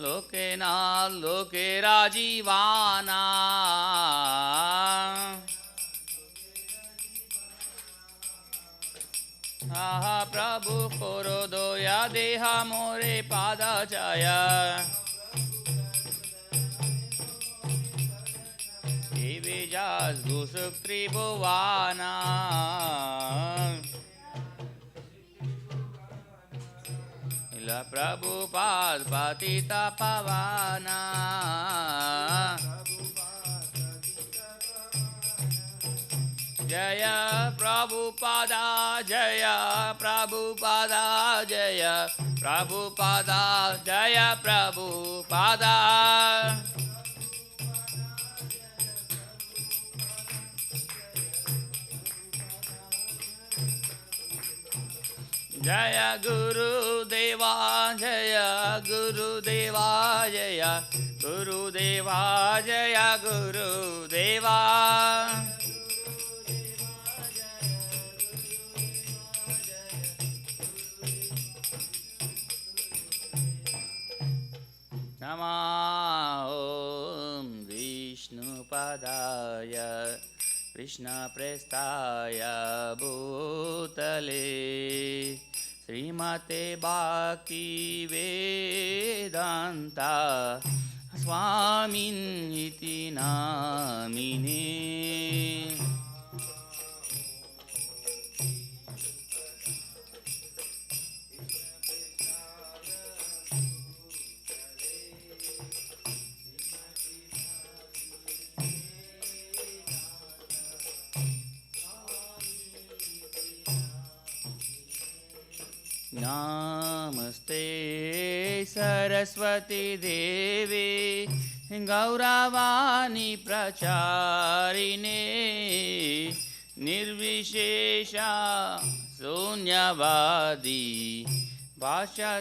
Speaker 7: लोके ना लोके राजीवाना आहा प्रभु कोरो दोया देहा मोरे पादा जाया विजास गुसुक त्रिभुवाना इला प्रभु पाद पतिता पवाना जय प्रभुपादा जय प्रभुपादा जय प्रभुपादा जय प्रभुपादा जय गुरुदेवा जय गुरुदेवा जय गुरुदेवा जय गुरुदेवा नमः ॐ विष्णुपदाय कृष्णप्रेष्ठाय भूतले श्रीमते भक्ति वेदान्ता स्वामिनिति नामिने नमस्ते सरस्वती देवी गौरवाणी प्रचारिणे निर्विशेषा शून्यवादी पाश्चात्यादेशधारिणे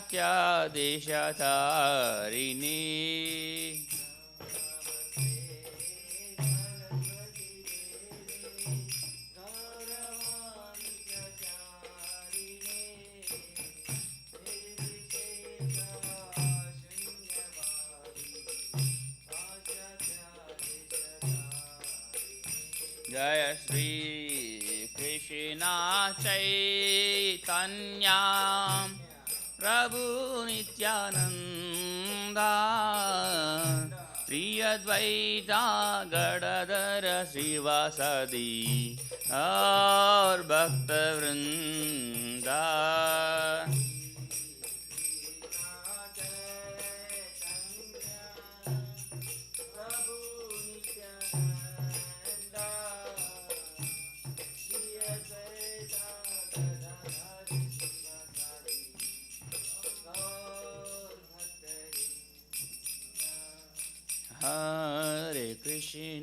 Speaker 7: जय श्री कृष्ण चैतन्य प्रभु नित्यानंदा श्री अद्वैता गदाधर श्रीवासदि और भक्तवृंदा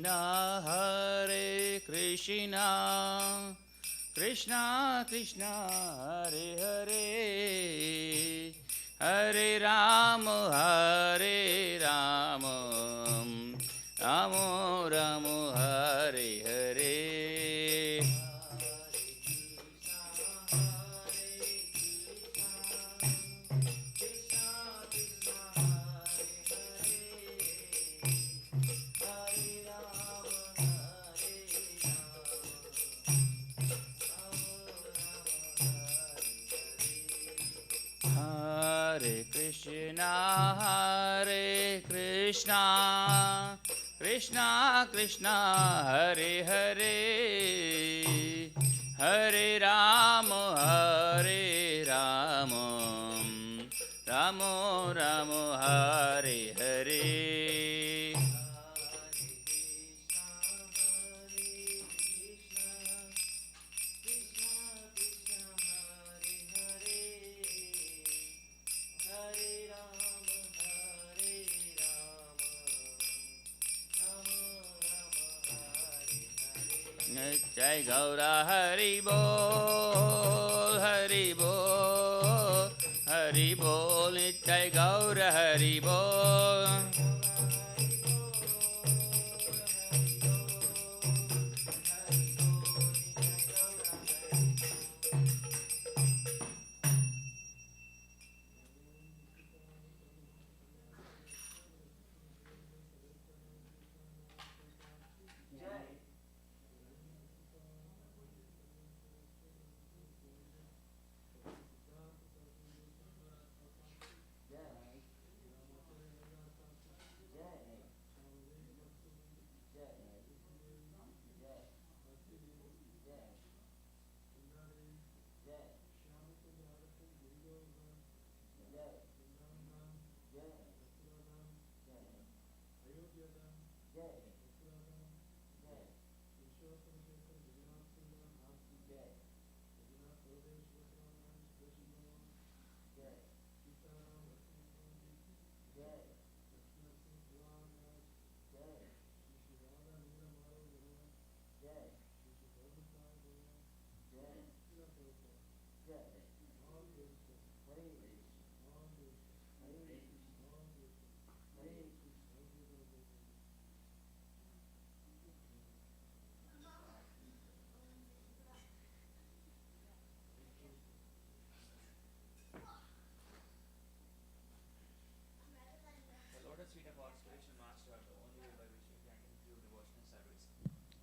Speaker 7: Hare Krishna, Krishna Krishna, Hare Hare, Hare Rama, Rama Rama, Hare Hare. Hare Krishna, Krishna Krishna, Hare Hare, Hare Rama, Rama Rama, Hare Hare. Jai Gaura Hari Bol, Hari Bol, Hari Bol, Jai Gaura Hari Bol.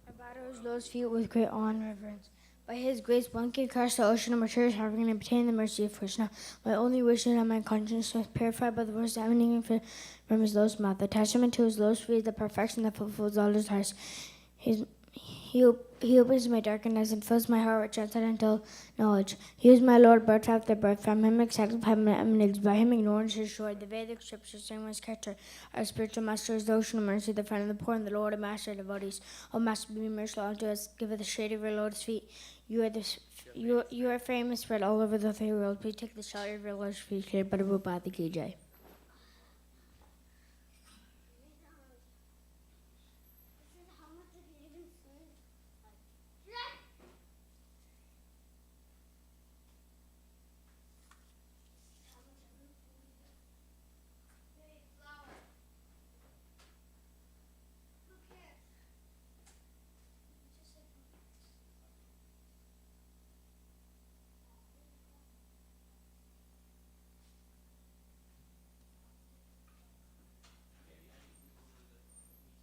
Speaker 8: I bow his Lord's feet with great awe and reverence. By his grace, one can cross the ocean of materials, having obtained the mercy of Krishna. My only wish is that my conscience was purified by the words emanating from his Lord's mouth. Attachment to his Lord's feet is the perfection that fulfills all desires. He He opens my darkness and fills my heart with transcendental knowledge. He is my Lord, birth after birth. From him accepted heaven and eminence. By him ignorance is destroyed. The Vedic scriptures sing his character. Our spiritual master is the ocean of mercy, the friend of the poor, and the Lord and master of devotees. O Master, be merciful unto us. Give us the shade of your lotus feet. You are famous, spread all over the three worlds. Please take the shelter of your lotus feet. Prabhupada ki jai.